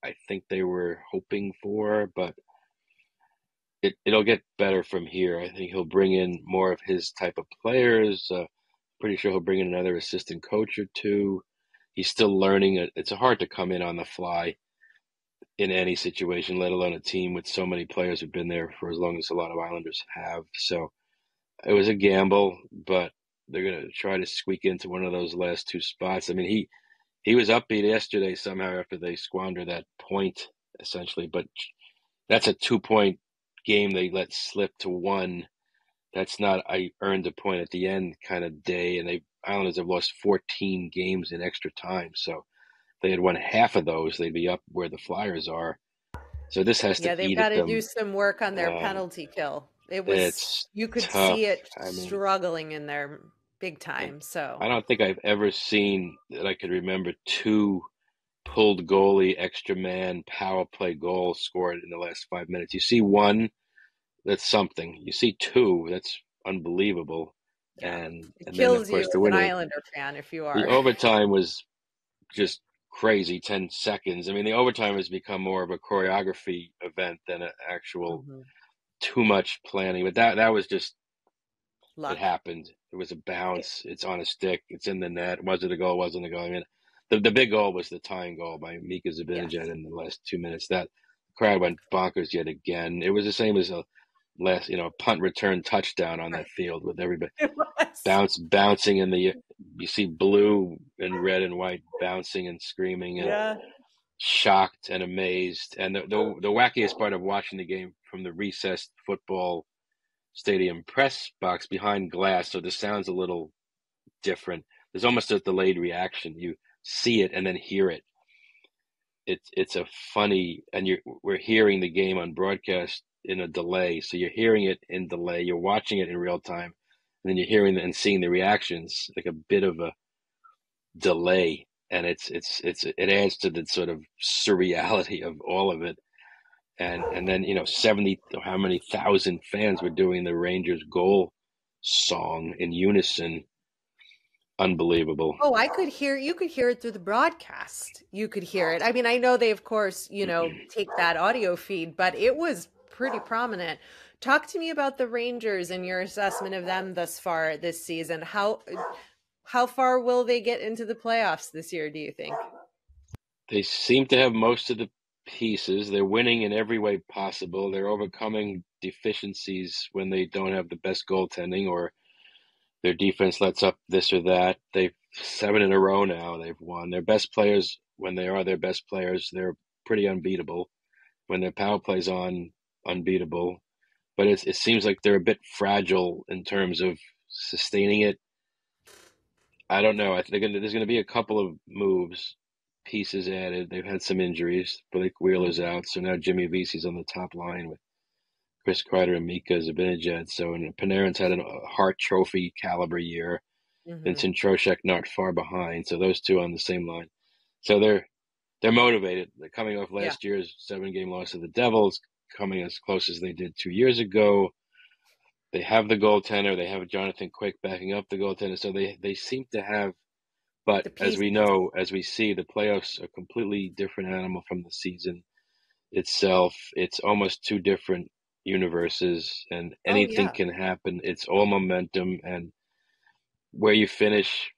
[SPEAKER 3] I think they were hoping for, but it'll get better from here. I think he'll bring in more of his type of players. Pretty sure he'll bring in another assistant coach or two. He's still learning. It's hard to come in on the fly in any situation, let alone a team with so many players who've been there for as long as a lot of Islanders have. So it was a gamble, but they're going to try to squeak into one of those last two spots. I mean, he was upbeat yesterday somehow after they squandered that point, essentially. But that's a 2 point game they let slip to one. That's not I earned a point at the end kind of day. And Islanders have lost 14 games in extra time. So if they had won half of those, they'd be up where the Flyers are. So this has to
[SPEAKER 1] Yeah, they've
[SPEAKER 3] eat
[SPEAKER 1] got
[SPEAKER 3] at
[SPEAKER 1] to do
[SPEAKER 3] them.
[SPEAKER 1] some work on their
[SPEAKER 3] Um,
[SPEAKER 1] penalty kill.
[SPEAKER 3] it's
[SPEAKER 1] You could see
[SPEAKER 3] tough.
[SPEAKER 1] it
[SPEAKER 3] I mean,
[SPEAKER 1] struggling in there. big time. So
[SPEAKER 3] I don't think I've ever seen that I could remember two pulled goalie, extra man, power play goals scored in the last 5 minutes. You see one, that's something. You see two, that's unbelievable.
[SPEAKER 1] yeah,
[SPEAKER 3] And
[SPEAKER 1] it
[SPEAKER 3] then of
[SPEAKER 1] kills you
[SPEAKER 3] course the
[SPEAKER 1] as an
[SPEAKER 3] winner.
[SPEAKER 1] Islander fan if you
[SPEAKER 3] The
[SPEAKER 1] are.
[SPEAKER 3] overtime was just crazy, 10 seconds. I mean, the overtime has become more of a choreography event than an actual
[SPEAKER 1] Mhm.
[SPEAKER 3] too much planning. But that was just, it
[SPEAKER 1] Luck.
[SPEAKER 3] happened. It was a bounce. It's on a stick. It's in the net. Was it a goal? Wasn't a goal? I mean, the big goal was the tying goal by Mika
[SPEAKER 1] Yes.
[SPEAKER 3] Zibanejad in the last 2 minutes. That crowd went bonkers yet again. It was the same as a last, punt return touchdown on
[SPEAKER 1] Right.
[SPEAKER 3] that field with everybody
[SPEAKER 1] It was.
[SPEAKER 3] bouncing in the. You see blue and red and white bouncing and screaming and
[SPEAKER 1] Yeah.
[SPEAKER 3] shocked and amazed. And the wackiest part of watching the game from the recessed football stadium press box behind glass, so the sound's a little different. There's almost a delayed reaction. You see it and then hear it. It's a funny, and we're hearing the game on broadcast in a delay, so you're hearing it in delay. You're watching it in real time, and then you're hearing and seeing the reactions like a bit of a delay, and it adds to the sort of surreality of all of it. And then 70 or how many thousand fans were doing the Rangers goal song in unison. Unbelievable.
[SPEAKER 1] Oh, you could hear it through the broadcast. You could hear it. I mean, I know they, of course, take that audio feed, but it was pretty prominent. Talk to me about the Rangers and your assessment of them thus far this season. How far will they get into the playoffs this year, do you think?
[SPEAKER 3] They seem to have most of the pieces. They're winning in every way possible. They're overcoming deficiencies when they don't have the best goaltending or their defense lets up this or that. They've 7 in a row now. They've won. Their best players, when they are their best players, they're pretty unbeatable. When their power play's on, unbeatable. But it seems like they're a bit fragile in terms of sustaining it. I don't know. I think there's going to be a couple of moves, pieces added. They've had some injuries. Blake Wheeler's out, so now Jimmy Vesey's on the top line with Chris Kreider and Mika Zibanejad. So, and Panarin's had a Hart Trophy caliber year.
[SPEAKER 1] Mm-hmm.
[SPEAKER 3] Vincent Trocheck not far behind. So those two on the same line. So they're motivated. They're coming off
[SPEAKER 1] Yeah.
[SPEAKER 3] last year's 7-game loss to the Devils, coming as close as they did 2 years ago. They have the goaltender. They have Jonathan Quick backing up the goaltender. So they seem to have, but
[SPEAKER 1] The
[SPEAKER 3] as
[SPEAKER 1] pieces.
[SPEAKER 3] we know, as we see, the playoffs are a completely different animal from the season itself. It's almost two different universes, and
[SPEAKER 1] Oh,
[SPEAKER 3] anything
[SPEAKER 1] yeah.
[SPEAKER 3] can happen. It's all momentum, and where you finish,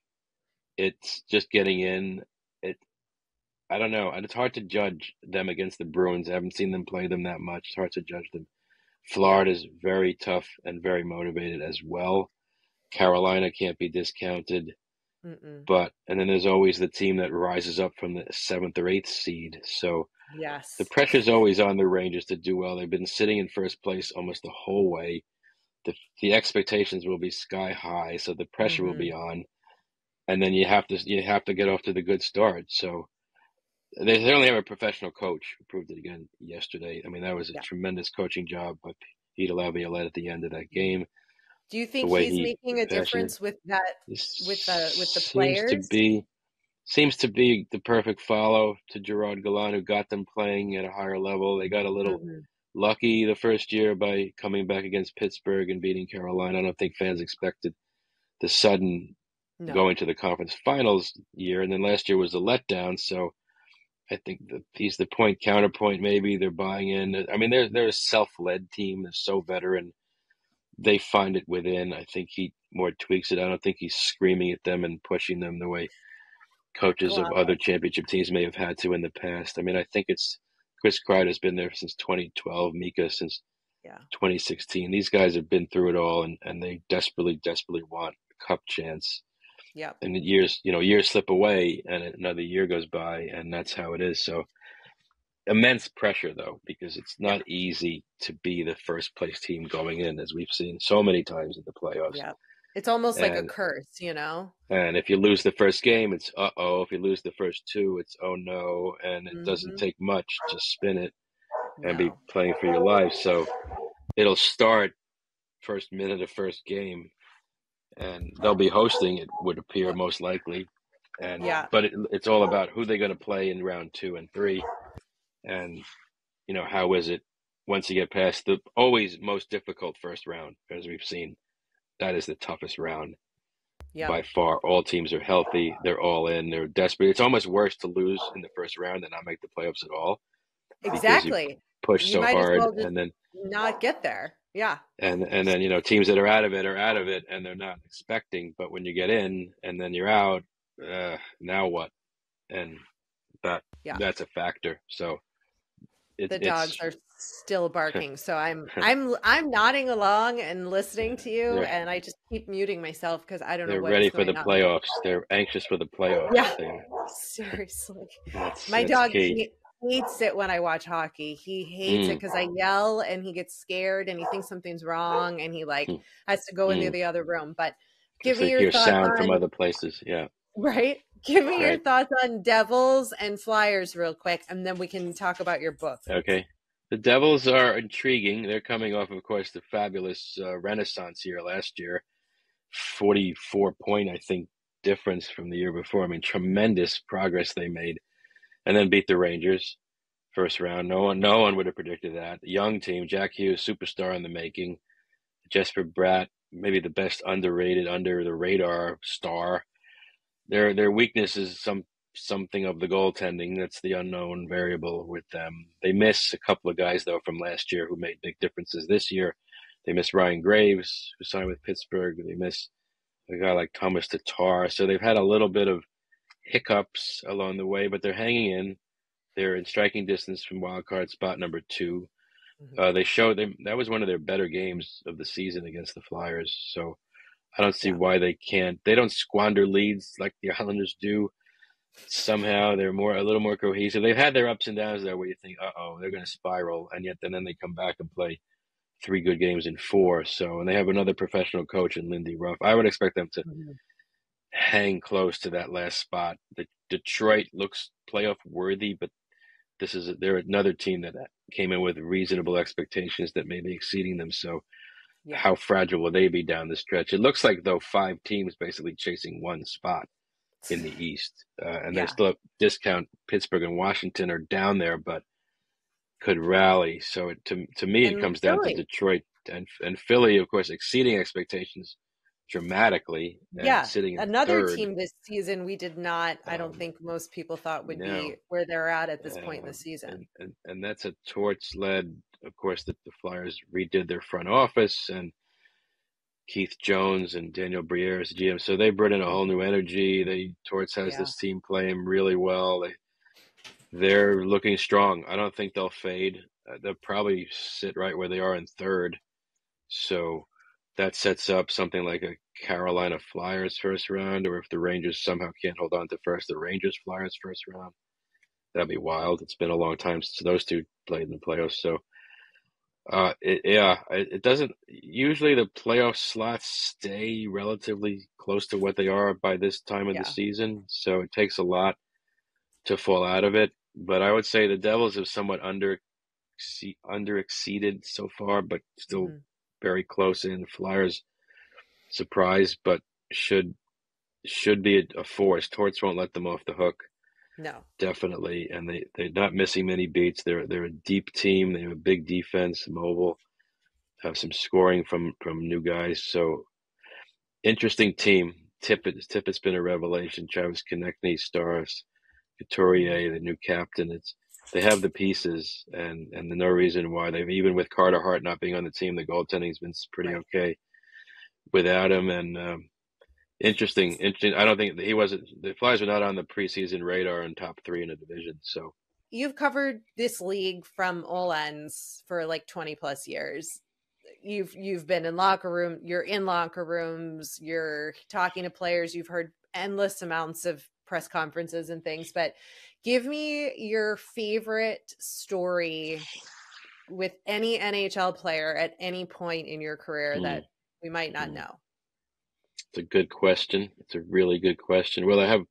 [SPEAKER 3] it's just getting in. It, I don't know. And it's hard to judge them against the Bruins. I haven't seen them play them that much. It's hard to judge them.
[SPEAKER 1] Yeah.
[SPEAKER 3] Florida's very tough and very motivated as well. Carolina can't be discounted.
[SPEAKER 1] Mm-mm.
[SPEAKER 3] And then there's always the team that rises up from the 7th or 8th seed. So the
[SPEAKER 1] Yes.
[SPEAKER 3] pressure's always on the Rangers to do well. They've been sitting in first place almost the whole way. The expectations will be sky high, so the pressure will
[SPEAKER 1] Mm-hmm.
[SPEAKER 3] be on. And then you have to get off to the good start. So they only have a professional coach who proved it again yesterday. I mean, that was a
[SPEAKER 1] Yeah.
[SPEAKER 3] tremendous coaching job by Peter Laviolette at the end of that game.
[SPEAKER 1] Do you
[SPEAKER 3] The
[SPEAKER 1] think
[SPEAKER 3] way
[SPEAKER 1] he's
[SPEAKER 3] he
[SPEAKER 1] making a
[SPEAKER 3] passionate.
[SPEAKER 1] difference with that with the
[SPEAKER 3] Seems to
[SPEAKER 1] players?
[SPEAKER 3] be seems to be the perfect follow to Gerard Gallant, who got them playing at a higher level. They got a little
[SPEAKER 1] Mm-hmm.
[SPEAKER 3] lucky the first year by coming back against Pittsburgh and beating Carolina. I don't think fans expected the sudden
[SPEAKER 1] No.
[SPEAKER 3] going to the conference finals year, and then last year was a letdown. So I think that he's the point counterpoint. Maybe they're buying in. I mean, they're a self-led team. They're so veteran. They find it within. I think he more tweaks it. I don't think he's screaming at them and pushing them the way coaches of other
[SPEAKER 1] Gladly.
[SPEAKER 3] championship teams may have had to in the past. I mean, I think it's Chris Kreider's been there since 2012, Mika since
[SPEAKER 1] Yeah.
[SPEAKER 3] 2016. These guys have been through it all, and they desperately, desperately want a cup chance.
[SPEAKER 1] Yep.
[SPEAKER 3] And years slip away, and another year goes by, and that's how it is. So immense pressure, though, because it's
[SPEAKER 1] Yeah.
[SPEAKER 3] not easy to be the first place team going in, as we've seen so many times in the playoffs.
[SPEAKER 1] Yep. It's almost like a
[SPEAKER 3] And
[SPEAKER 1] curse, you know?
[SPEAKER 3] and if you lose the first game, it's uh-oh. If you lose the first two, it's oh no. And it doesn't
[SPEAKER 1] Mm-hmm.
[SPEAKER 3] take much to spin it and be
[SPEAKER 1] No.
[SPEAKER 3] playing for your life. So it'll start first minute of first game. and they'll be hosting. It would appear most likely,
[SPEAKER 1] Yeah.
[SPEAKER 3] but it's all about who they're going to play in round 2 and 3, and how is it once you get past the always most difficult first round, as we've seen. That is the toughest round
[SPEAKER 1] Yeah.
[SPEAKER 3] by far. All teams are healthy. They're all in. They're desperate. It's almost worse to lose in the first round than not make the playoffs at all because you
[SPEAKER 1] Exactly.
[SPEAKER 3] push
[SPEAKER 1] You
[SPEAKER 3] so
[SPEAKER 1] might as
[SPEAKER 3] hard,
[SPEAKER 1] well just
[SPEAKER 3] and then
[SPEAKER 1] not get there. Yeah.
[SPEAKER 3] teams that are out of it are out of it, and they're not expecting. But when you get in and then you're out, now what? And that
[SPEAKER 1] Yeah.
[SPEAKER 3] that's a factor. So
[SPEAKER 1] The
[SPEAKER 3] it's
[SPEAKER 1] dogs are still barking. So I'm nodding along and listening to you,
[SPEAKER 3] they're
[SPEAKER 1] and I just keep muting myself because I don't know
[SPEAKER 3] they're
[SPEAKER 1] what is
[SPEAKER 3] ready for the
[SPEAKER 1] going on.
[SPEAKER 3] playoffs. They're anxious for the playoffs.
[SPEAKER 1] Yeah.
[SPEAKER 3] They're,
[SPEAKER 1] Seriously. My
[SPEAKER 3] that's
[SPEAKER 1] dog
[SPEAKER 3] key.
[SPEAKER 1] hates it when I watch hockey. He hates it
[SPEAKER 3] Mm,
[SPEAKER 1] because I yell and he gets scared and he thinks something's wrong and he like has to go into
[SPEAKER 3] mm.
[SPEAKER 1] the other room. But give
[SPEAKER 3] Because
[SPEAKER 1] me
[SPEAKER 3] they
[SPEAKER 1] your
[SPEAKER 3] hear
[SPEAKER 1] thoughts
[SPEAKER 3] sound from
[SPEAKER 1] on
[SPEAKER 3] other places. Yeah,
[SPEAKER 1] right. Give me your
[SPEAKER 3] right.
[SPEAKER 1] thoughts on Devils and Flyers real quick, and then we can talk about your book.
[SPEAKER 3] Okay. The Devils are intriguing. They're coming off, of course, the fabulous Renaissance year last year. 44-point, I think, difference from the year before. I mean, tremendous progress they made. And then beat the Rangers first round. No one would have predicted that. Young team, Jack Hughes, superstar in the making. Jesper Bratt, maybe the best underrated, under the radar star. Their weakness is something of the goaltending. That's the unknown variable with them. They miss a couple of guys though from last year who made big differences this year. They miss Ryan Graves, who signed with Pittsburgh. They miss a guy like Thomas Tatar. So they've had a little bit of hiccups along the way, but they're hanging in. They're in striking distance from wild card spot number 2. They showed them that was one of their better games of the season against the Flyers. So I don't see
[SPEAKER 1] Yeah.
[SPEAKER 3] why they can't. They don't squander leads like the Islanders do. Somehow they're a little more cohesive. They've had their ups and downs there where you think, they're going to spiral, and yet then they come back and play 3 good games in 4. So, and they have another professional coach in Lindy Ruff. I would expect them to hang close to that last spot. The Detroit looks playoff worthy, but they're another team that came in with reasonable expectations that may be exceeding them. So
[SPEAKER 1] Yeah.
[SPEAKER 3] how fragile will they be down the stretch? It looks like though 5 teams basically chasing one spot in the East, and they
[SPEAKER 1] Yeah.
[SPEAKER 3] still discount Pittsburgh and Washington are down there, but could rally. So to me, it
[SPEAKER 1] And
[SPEAKER 3] comes down to
[SPEAKER 1] Philly.
[SPEAKER 3] Detroit and Philly, of course, exceeding expectations dramatically and
[SPEAKER 1] Yeah.
[SPEAKER 3] sitting in
[SPEAKER 1] Another
[SPEAKER 3] third.
[SPEAKER 1] team this season we did not, I don't think most people thought would
[SPEAKER 3] No,
[SPEAKER 1] be where they're at this point in the
[SPEAKER 3] and,
[SPEAKER 1] season.
[SPEAKER 3] and and that's a Torts led. Of course, the Flyers redid their front office, and Keith Jones and Daniel Briere as GM. So they brought in a whole new energy. Torts has
[SPEAKER 1] Yeah.
[SPEAKER 3] this team playing really well. They're looking strong. I don't think they'll fade. They'll probably sit right where they are in third. So that sets up something like a Carolina Flyers first round, or if the Rangers somehow can't hold on to first, the Rangers Flyers first round. That'd be wild. It's been a long time since those two played in the playoffs. So, it doesn't. Usually, the playoff slots stay relatively close to what they are by this time of the
[SPEAKER 1] Yeah.
[SPEAKER 3] season. So it takes a lot to fall out of it. But I would say the Devils have somewhat under exceeded so far, but still very close in. Flyers surprise, but should be a force. Torts won't let them off the hook.
[SPEAKER 1] No.
[SPEAKER 3] Definitely, and they're not missing many beats. They're a deep team. They have a big defense, mobile, have some scoring from new guys. So interesting team. Tippett's been a revelation. Travis Konechny stars. Couturier, the new captain. They have the pieces, and there's no reason why they've, even with Carter Hart not being on the team, the goaltending's been pretty
[SPEAKER 1] Right.
[SPEAKER 3] okay without him. And interesting. I don't think the Flyers are not on the preseason radar in top 3 in the division. So
[SPEAKER 1] You've covered this league from all ends for like 20 plus years. You've been in you're in locker rooms, you're talking to players, you've heard endless amounts of press conferences and things, but give me your favorite story with any NHL player at any point in your career that we might not know.
[SPEAKER 3] it's a good question. It's a really good question. Well, I have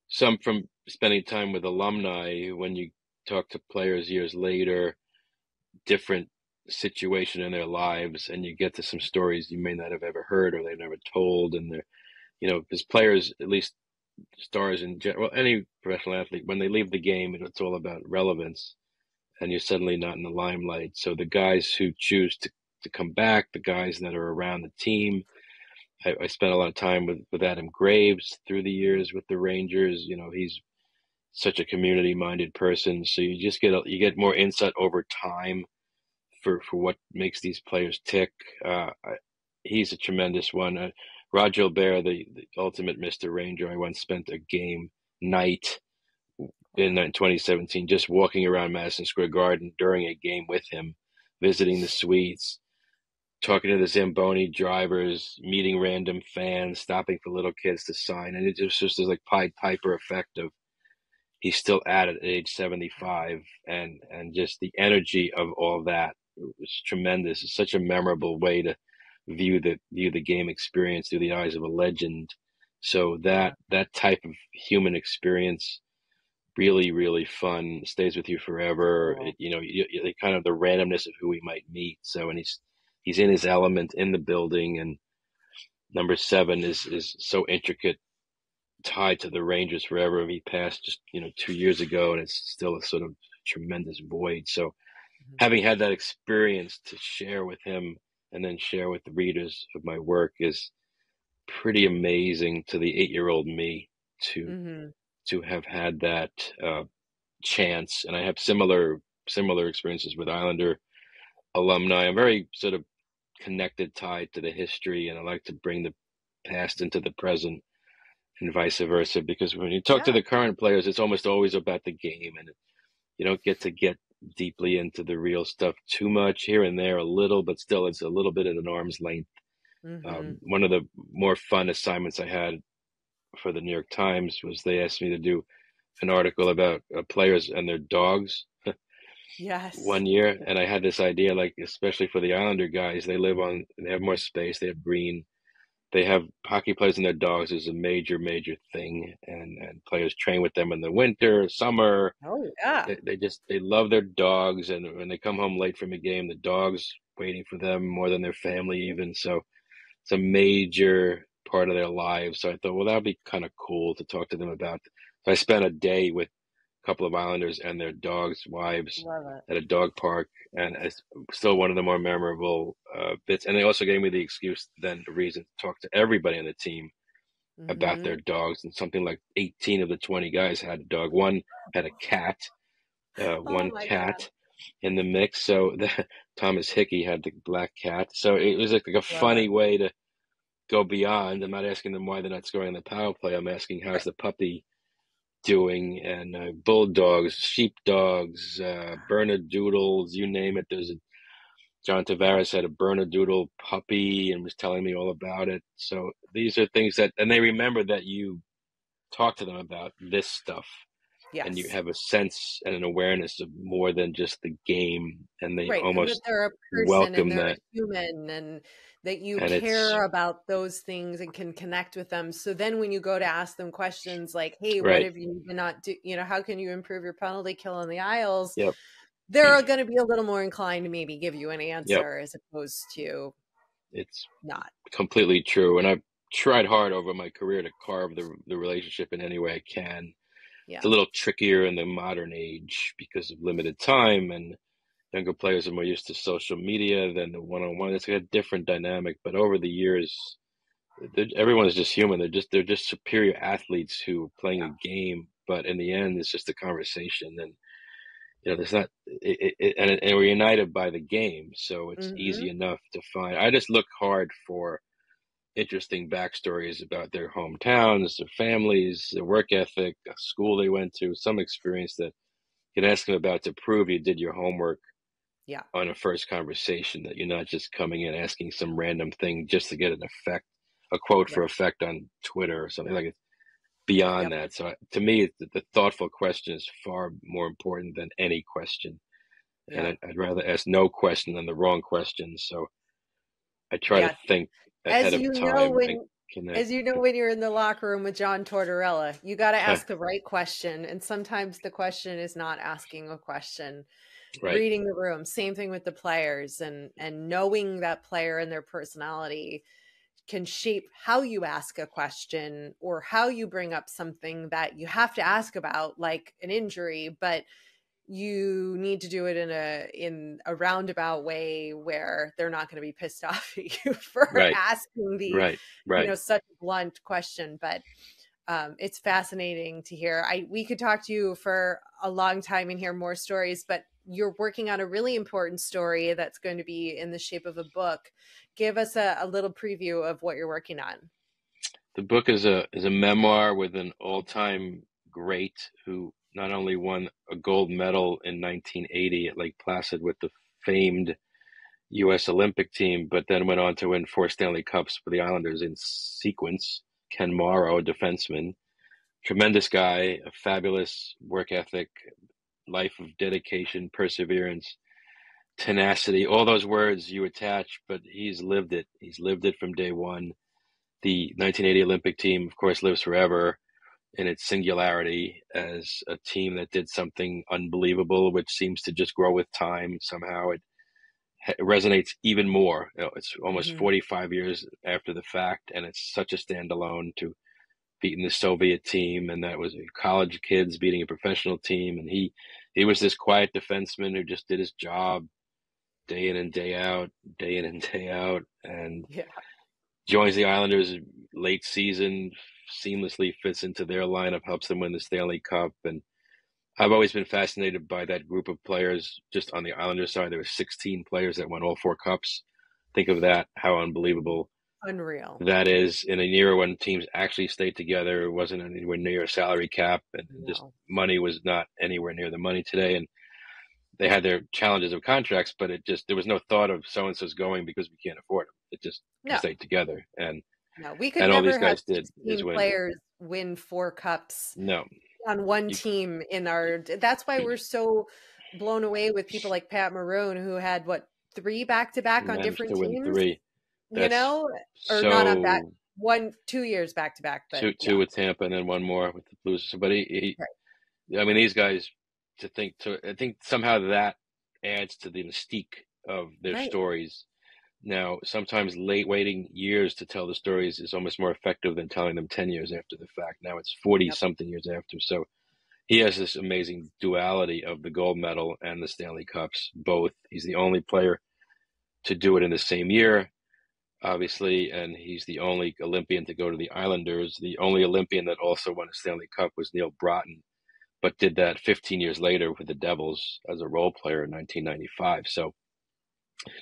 [SPEAKER 3] some from spending time with alumni. When you talk to players years later, different situation in their lives, and you get to some stories you may not have ever heard or they've never told. And they're, as players, at least stars in general, well, any professional athlete, when they leave the game, it's all about relevance, and you're suddenly not in the limelight. So the guys who choose to come back, the guys that are around the team, I spent a lot of time with Adam Graves through the years with the Rangers. He's such a community-minded person, so you get more insight over time for what makes these players tick. He's a tremendous one. Roger Gilbert, the ultimate Mr. Ranger, I once spent a game night in 2017 just walking around Madison Square Garden during a game with him, visiting the suites, talking to the Zamboni drivers, meeting random fans, stopping for little kids to sign. And it was just this like Pied Piper effect of he's still at it at age 75, and just the energy of all that was tremendous. It's such a memorable way to view the game experience through the eyes of a legend. So that type of human experience, really, really fun, stays with you forever.
[SPEAKER 1] Cool.
[SPEAKER 3] Kind of the randomness of who we might meet. So, and he's in his element in the building, and number 7 is so intricate, tied to the Rangers forever. He passed just 2 years ago, and it's still a sort of tremendous void. So having had that experience to share with him and then share with the readers of my work is pretty amazing to the 8-year-old me to have had that chance. And I have similar experiences with Islander alumni. I'm very sort of connected, tied to the history, and I like to bring the past into the present and vice versa, because when you talk to the current players, it's almost always about the game, and you don't get deeply into the real stuff too much. Here and there a little, but still it's a little bit at an arm's length. One of the more fun assignments I had for the New York Times was they asked me to do an article about players and their dogs.
[SPEAKER 1] Yes.
[SPEAKER 3] One year, and I had this idea, like especially for the Islander guys, they have more space, they have green, they have hockey players and their dogs is a major thing, and players train with them in the winter, summer.
[SPEAKER 1] Oh yeah.
[SPEAKER 3] They love their dogs, and when they come home late from a game, the dog's waiting for them more than their family even. So it's a major part of their lives. So I thought, well, that'd be kind of cool to talk to them about. So I spent a day with a couple of Islanders and their dogs' wives at a dog park, and it's still one of the more memorable bits. And they also gave me the excuse, then the reason to talk to everybody on the team about their dogs. And something like 18 of the 20 guys had a dog. One had a cat, one cat in the mix. So Thomas Hickey had the black cat. So it was like a funny way to go beyond. I'm not asking them why they're not scoring on the power play. I'm asking how's the puppy doing, and bulldogs, sheepdogs, Bernedoodles, you name it. John Tavares had a Bernedoodle puppy and was telling me all about it. So these are things and they remember that you talk to them about this stuff. Yes. And you have a sense and an awareness of more than just the game, and they almost
[SPEAKER 1] and that they're a person
[SPEAKER 3] welcome
[SPEAKER 1] and they're
[SPEAKER 3] that.
[SPEAKER 1] a human, and that you care about those things and can connect with them. So then when you go to ask them questions like, hey, what have you not do, how can you improve your penalty kill in the aisles?
[SPEAKER 3] Yep.
[SPEAKER 1] They're going to be a little more inclined to maybe give you an answer as opposed to
[SPEAKER 3] it's
[SPEAKER 1] not.
[SPEAKER 3] Completely true. And I've tried hard over my career to carve the relationship in any way I can. Yeah. It's a little trickier in the modern age because of limited time, and younger players are more used to social media than the one-on-one. It's like a different dynamic. But over the years, everyone is just human. They're just superior athletes who are playing a game. But in the end, it's just a conversation, and there's not. And we're united by the game, so it's easy enough to find. I just look hard for interesting backstories about their hometowns, their families, their work ethic, a school they went to, some experience that you can ask them about to prove you did your homework on a first conversation, that you're not just coming in asking some random thing just to get an effect, a quote for effect on Twitter or something. Like it's beyond that. So to me, the thoughtful question is far more important than any question. And I'd rather ask no question than the wrong question. So I try to think ahead of time. connect.
[SPEAKER 1] As you know, when you're in the locker room with John Tortorella, you got to ask the right question. And sometimes the question is not asking a question,
[SPEAKER 3] Right,
[SPEAKER 1] reading the room. Same thing with the players, and knowing that player and their personality can shape how you ask a question or how you bring up something that you have to ask about, like an injury, but you need to do it in a roundabout way where they're not going to be pissed off at you for
[SPEAKER 3] right,
[SPEAKER 1] asking the,
[SPEAKER 3] right, right.
[SPEAKER 1] such a blunt question. But it's fascinating to hear. We could talk to you for a long time and hear more stories, but you're working on a really important story that's going to be in the shape of a book. Give us a little preview of what you're working on.
[SPEAKER 3] The book is a memoir with an all-time great who not only won a gold medal in 1980 at Lake Placid with the famed U.S. Olympic team, but then went on to win 4 Stanley Cups for the Islanders in sequence. Ken Morrow, a defenseman, tremendous guy, a fabulous work ethic, life of dedication, perseverance, tenacity, all those words you attach, but he's lived it. He's lived it from day one. The 1980 Olympic team, of course, lives forever in its singularity as a team that did something unbelievable, which seems to just grow with time. Somehow it resonates even more. It's almost
[SPEAKER 1] Mm-hmm.
[SPEAKER 3] 45 years after the fact, and it's such a standalone to beating the Soviet team, and that was college kids beating a professional team. And he was this quiet defenseman who just did his job day in and day out, day in and day out, and
[SPEAKER 1] Yeah.
[SPEAKER 3] joins the Islanders late season, seamlessly fits into their lineup, helps them win the Stanley Cup. And I've always been fascinated by that group of players. Just on the Islanders side, there were 16 players that won all 4 cups. Think of that, how unbelievable
[SPEAKER 1] Unreal.
[SPEAKER 3] that is in an era when teams actually stayed together. It wasn't anywhere near a salary cap, and just
[SPEAKER 1] No.
[SPEAKER 3] money was not anywhere near the money today. And they had their challenges of contracts, but there was no thought of so and so's going because we can't afford them. It just we
[SPEAKER 1] No.
[SPEAKER 3] stayed together,
[SPEAKER 1] No. We could
[SPEAKER 3] and all these
[SPEAKER 1] never have
[SPEAKER 3] guys did is
[SPEAKER 1] 16
[SPEAKER 3] win.
[SPEAKER 1] players win 4 cups
[SPEAKER 3] No,
[SPEAKER 1] on one
[SPEAKER 3] you
[SPEAKER 1] team in our. That's why we're so blown away with people like Pat Maroon, who had what, 3 back to back on
[SPEAKER 3] managed
[SPEAKER 1] different
[SPEAKER 3] to win
[SPEAKER 1] teams,
[SPEAKER 3] 3. That's
[SPEAKER 1] or not on back,
[SPEAKER 3] so
[SPEAKER 1] 2 years back to back, but
[SPEAKER 3] two
[SPEAKER 1] yeah.
[SPEAKER 3] with Tampa and then one more with the Blues. But
[SPEAKER 1] Right.
[SPEAKER 3] I mean, these guys I think somehow that adds to the mystique of their
[SPEAKER 1] Right.
[SPEAKER 3] stories. Now, sometimes waiting years to tell the stories is almost more effective than telling them 10 years after the fact. Now it's 40
[SPEAKER 1] Yep.
[SPEAKER 3] something years after. So he has this amazing duality of the gold medal and the Stanley Cups, both. He's the only player to do it in the same year, obviously, and he's the only Olympian to go to the Islanders. The only Olympian that also won a Stanley Cup was Neil Broughton, but did that 15 years later with the Devils as a role player in 1995. So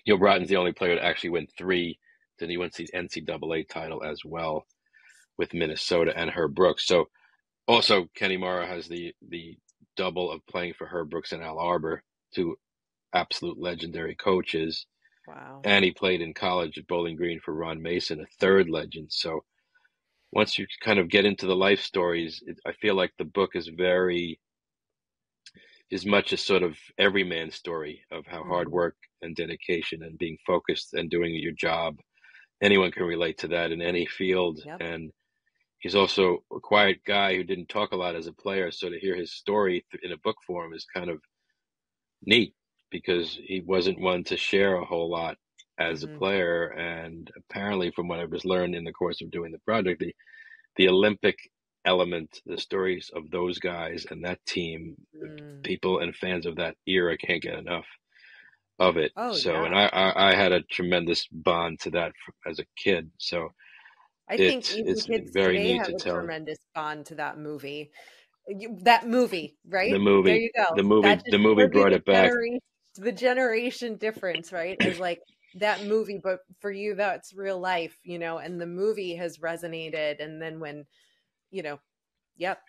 [SPEAKER 3] Neil Broughton's the only player to actually win 3. Then he wins the NCAA title as well with Minnesota and Herb Brooks. So also Kenny Morrow has the double of playing for Herb Brooks and Al Arbor, 2 absolute legendary coaches.
[SPEAKER 1] Wow.
[SPEAKER 3] And he played in college at Bowling Green for Ron Mason, a 3rd legend. So once you kind of get into the life stories, I feel like the book is as much a sort of everyman story of how hard
[SPEAKER 1] Mm-hmm.
[SPEAKER 3] work and dedication and being focused and doing your job. Anyone can relate to that in any field.
[SPEAKER 1] Yep.
[SPEAKER 3] And he's also a quiet guy who didn't talk a lot as a player. So to hear his story in a book form is kind of neat because he wasn't one to share a whole lot as a
[SPEAKER 1] Mm-hmm.
[SPEAKER 3] player. And apparently, from what I was learned in the course of doing the project, the Olympic element, the stories of those guys and that team,
[SPEAKER 1] Mm.
[SPEAKER 3] people and fans of that era can't get enough of it.
[SPEAKER 1] Oh
[SPEAKER 3] So, and
[SPEAKER 1] yeah.
[SPEAKER 3] I had a tremendous bond to that as a kid. So
[SPEAKER 1] I think even
[SPEAKER 3] it's
[SPEAKER 1] kids
[SPEAKER 3] very
[SPEAKER 1] today
[SPEAKER 3] neat
[SPEAKER 1] have
[SPEAKER 3] to
[SPEAKER 1] a
[SPEAKER 3] tell
[SPEAKER 1] tremendous bond to that movie. That movie,
[SPEAKER 3] the
[SPEAKER 1] right? There
[SPEAKER 3] movie.
[SPEAKER 1] you go. That
[SPEAKER 3] The
[SPEAKER 1] just
[SPEAKER 3] movie
[SPEAKER 1] shows you
[SPEAKER 3] brought it back.
[SPEAKER 1] the generation difference, right? As like that movie, but for you, that's real life, and the movie has resonated. And then when, you know, yep.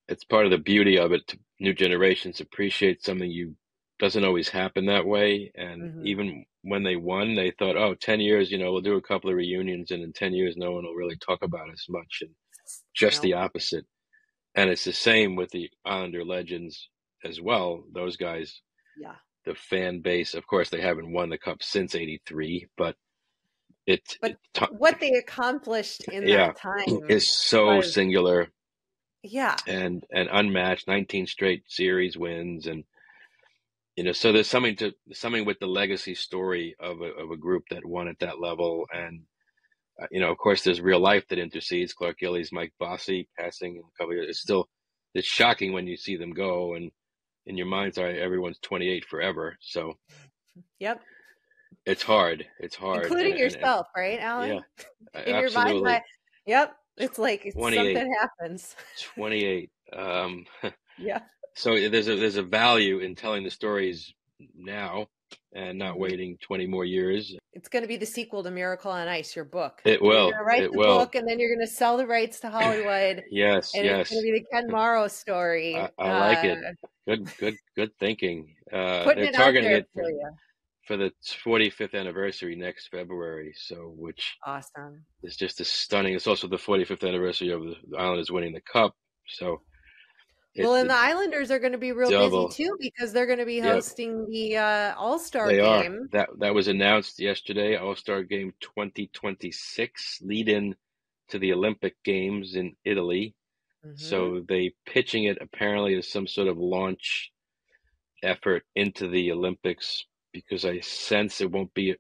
[SPEAKER 3] It's part of the beauty of it. To new generations appreciate something you doesn't always happen that way. And
[SPEAKER 1] Hmm.
[SPEAKER 3] even when they won, they thought, oh, 10 years, we'll do a couple of reunions, and in 10 years, no one will really talk about it as much. And just the
[SPEAKER 1] No.
[SPEAKER 3] opposite. And it's the same with the Islander legends as well. Those guys,
[SPEAKER 1] Yeah.
[SPEAKER 3] the fan base, of course, they haven't won the cup since '83, but
[SPEAKER 1] But what they accomplished in
[SPEAKER 3] yeah,
[SPEAKER 1] that time
[SPEAKER 3] is so
[SPEAKER 1] was,
[SPEAKER 3] singular
[SPEAKER 1] yeah,
[SPEAKER 3] and unmatched. 19 straight series wins, and so there's something with the legacy story of a group that won at that level, and of course, there's real life that intercedes. Clark Gillies, Mike Bossy passing in a couple of years. It's shocking when you see them go, and in your mind's eye, everyone's 28 forever. So
[SPEAKER 1] yep,
[SPEAKER 3] it's hard. It's hard,
[SPEAKER 1] including
[SPEAKER 3] and
[SPEAKER 1] yourself, right,
[SPEAKER 3] yeah,
[SPEAKER 1] Allan? In your mind's eye,
[SPEAKER 3] absolutely.
[SPEAKER 1] yep, it's like
[SPEAKER 3] 28,
[SPEAKER 1] something happens.
[SPEAKER 3] 28.
[SPEAKER 1] Yeah.
[SPEAKER 3] So there's a value in telling the stories now and not
[SPEAKER 1] Mhm.
[SPEAKER 3] waiting 20 more years.
[SPEAKER 1] It's going to be the sequel to Miracle on Ice, your book.
[SPEAKER 3] It
[SPEAKER 1] You're going
[SPEAKER 3] will.
[SPEAKER 1] to write
[SPEAKER 3] It
[SPEAKER 1] the
[SPEAKER 3] will.
[SPEAKER 1] book, and then you're going to sell the rights to Hollywood,
[SPEAKER 3] Yes,
[SPEAKER 1] and it's going to
[SPEAKER 3] yes.
[SPEAKER 1] be the Ken Morrow story.
[SPEAKER 3] I like it. Good thinking.
[SPEAKER 1] Putting
[SPEAKER 3] They're
[SPEAKER 1] it out
[SPEAKER 3] targeting
[SPEAKER 1] there
[SPEAKER 3] it
[SPEAKER 1] for you.
[SPEAKER 3] for the 45th anniversary next February. So, which
[SPEAKER 1] Awesome.
[SPEAKER 3] is just a stunning. It's also the 45th anniversary of the Islanders winning the cup. So
[SPEAKER 1] Well,
[SPEAKER 3] it's
[SPEAKER 1] and
[SPEAKER 3] a
[SPEAKER 1] the Islanders are going to be real busy
[SPEAKER 3] double.
[SPEAKER 1] too, because they're going to be
[SPEAKER 3] Yep,
[SPEAKER 1] hosting the All-Star
[SPEAKER 3] they are.
[SPEAKER 1] game.
[SPEAKER 3] That was announced yesterday. All-Star Game 2026, lead in to the Olympic Games in Italy.
[SPEAKER 1] Hmm.
[SPEAKER 3] So they pitching it apparently as some sort of launch effort into the Olympics, because I sense it won't be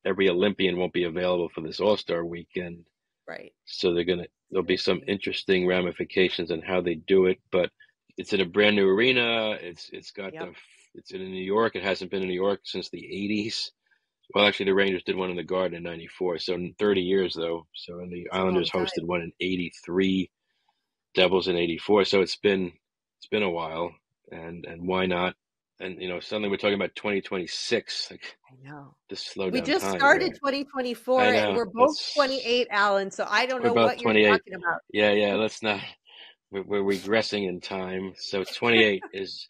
[SPEAKER 3] every Olympian won't be available for this All-Star weekend.
[SPEAKER 1] Right.
[SPEAKER 3] So there'll be some interesting ramifications on how they do it, but it's in a brand new arena.
[SPEAKER 1] Yep.
[SPEAKER 3] It's in New York. It hasn't been in New York since the 80s. Well, actually, the Rangers did one in the Garden in 94. So in 30 years, though. So, and the
[SPEAKER 1] It's a long
[SPEAKER 3] Islanders
[SPEAKER 1] time.
[SPEAKER 3] hosted one in 83, Devils in 84. So it's been a while, and why not? And suddenly we're talking about 2026. Like,
[SPEAKER 1] I know.
[SPEAKER 3] just slow
[SPEAKER 1] We
[SPEAKER 3] down
[SPEAKER 1] just
[SPEAKER 3] time
[SPEAKER 1] started
[SPEAKER 3] here.
[SPEAKER 1] 2024,
[SPEAKER 3] I
[SPEAKER 1] and
[SPEAKER 3] know.
[SPEAKER 1] we're both 28, Allan. So I don't
[SPEAKER 3] We're
[SPEAKER 1] know
[SPEAKER 3] both
[SPEAKER 1] what you're
[SPEAKER 3] 28.
[SPEAKER 1] talking about.
[SPEAKER 3] Yeah. Let's not. We're regressing in time. So 28 is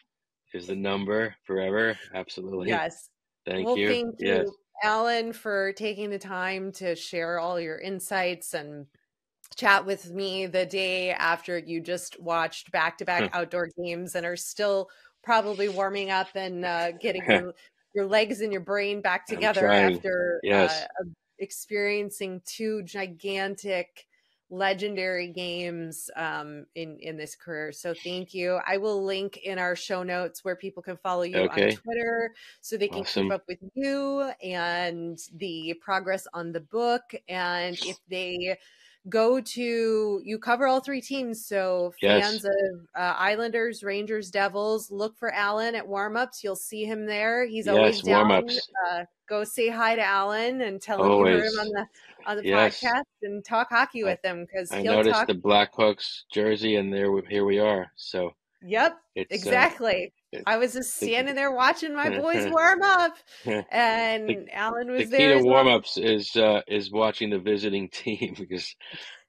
[SPEAKER 3] the number forever. Absolutely.
[SPEAKER 1] Yes.
[SPEAKER 3] Thank
[SPEAKER 1] Well,
[SPEAKER 3] you.
[SPEAKER 1] thank
[SPEAKER 3] Yes.
[SPEAKER 1] you, Allan, for taking the time to share all your insights and chat with me the day after you just watched back-to-back outdoor games and are still probably warming up and getting your legs and your brain back
[SPEAKER 3] I'm
[SPEAKER 1] together
[SPEAKER 3] trying.
[SPEAKER 1] after
[SPEAKER 3] Yes.
[SPEAKER 1] experiencing two gigantic legendary games in this career. So thank you. I will link in our show notes where people can follow you on
[SPEAKER 3] Okay.
[SPEAKER 1] Twitter so they can keep
[SPEAKER 3] Awesome.
[SPEAKER 1] up with you and the progress on the book. And if they you cover all three teams, so
[SPEAKER 3] Yes.
[SPEAKER 1] fans of Islanders, Rangers, Devils, look for Allan at warm-ups. You'll see him there. He's always
[SPEAKER 3] Yes.
[SPEAKER 1] down.
[SPEAKER 3] Warm-ups.
[SPEAKER 1] Go say hi to Allan and tell him you heard him
[SPEAKER 3] Always.
[SPEAKER 1] on the
[SPEAKER 3] Yes.
[SPEAKER 1] podcast, and talk hockey
[SPEAKER 3] I
[SPEAKER 1] with him, because
[SPEAKER 3] I
[SPEAKER 1] he'll
[SPEAKER 3] noticed
[SPEAKER 1] talk.
[SPEAKER 3] the Blackhawks jersey, and here we are. So
[SPEAKER 1] Yep,
[SPEAKER 3] it's
[SPEAKER 1] exactly.
[SPEAKER 3] it,
[SPEAKER 1] I was just
[SPEAKER 3] the,
[SPEAKER 1] standing there watching my boys warm up,
[SPEAKER 3] the
[SPEAKER 1] and Allan
[SPEAKER 3] the
[SPEAKER 1] was
[SPEAKER 3] key
[SPEAKER 1] there
[SPEAKER 3] to
[SPEAKER 1] as well.
[SPEAKER 3] warm-ups is watching the visiting team,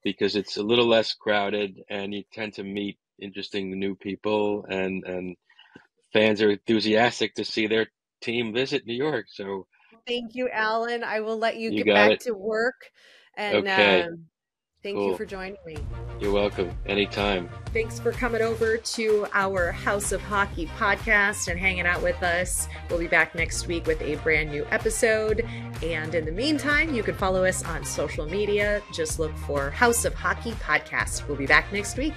[SPEAKER 3] because it's a little less crowded, and you tend to meet interesting new people, and fans are enthusiastic to see their team visit New York. So
[SPEAKER 1] Thank you, Allan. I will let you
[SPEAKER 3] you
[SPEAKER 1] get
[SPEAKER 3] got
[SPEAKER 1] back
[SPEAKER 3] it.
[SPEAKER 1] to work, and
[SPEAKER 3] Okay.
[SPEAKER 1] thank you
[SPEAKER 3] Cool.
[SPEAKER 1] for joining me.
[SPEAKER 3] You're welcome. Anytime.
[SPEAKER 1] Thanks for coming over to our House of Hockey podcast and hanging out with us. We'll be back next week with a brand new episode. And in the meantime, you can follow us on social media. Just look for House of Hockey podcast. We'll be back next week.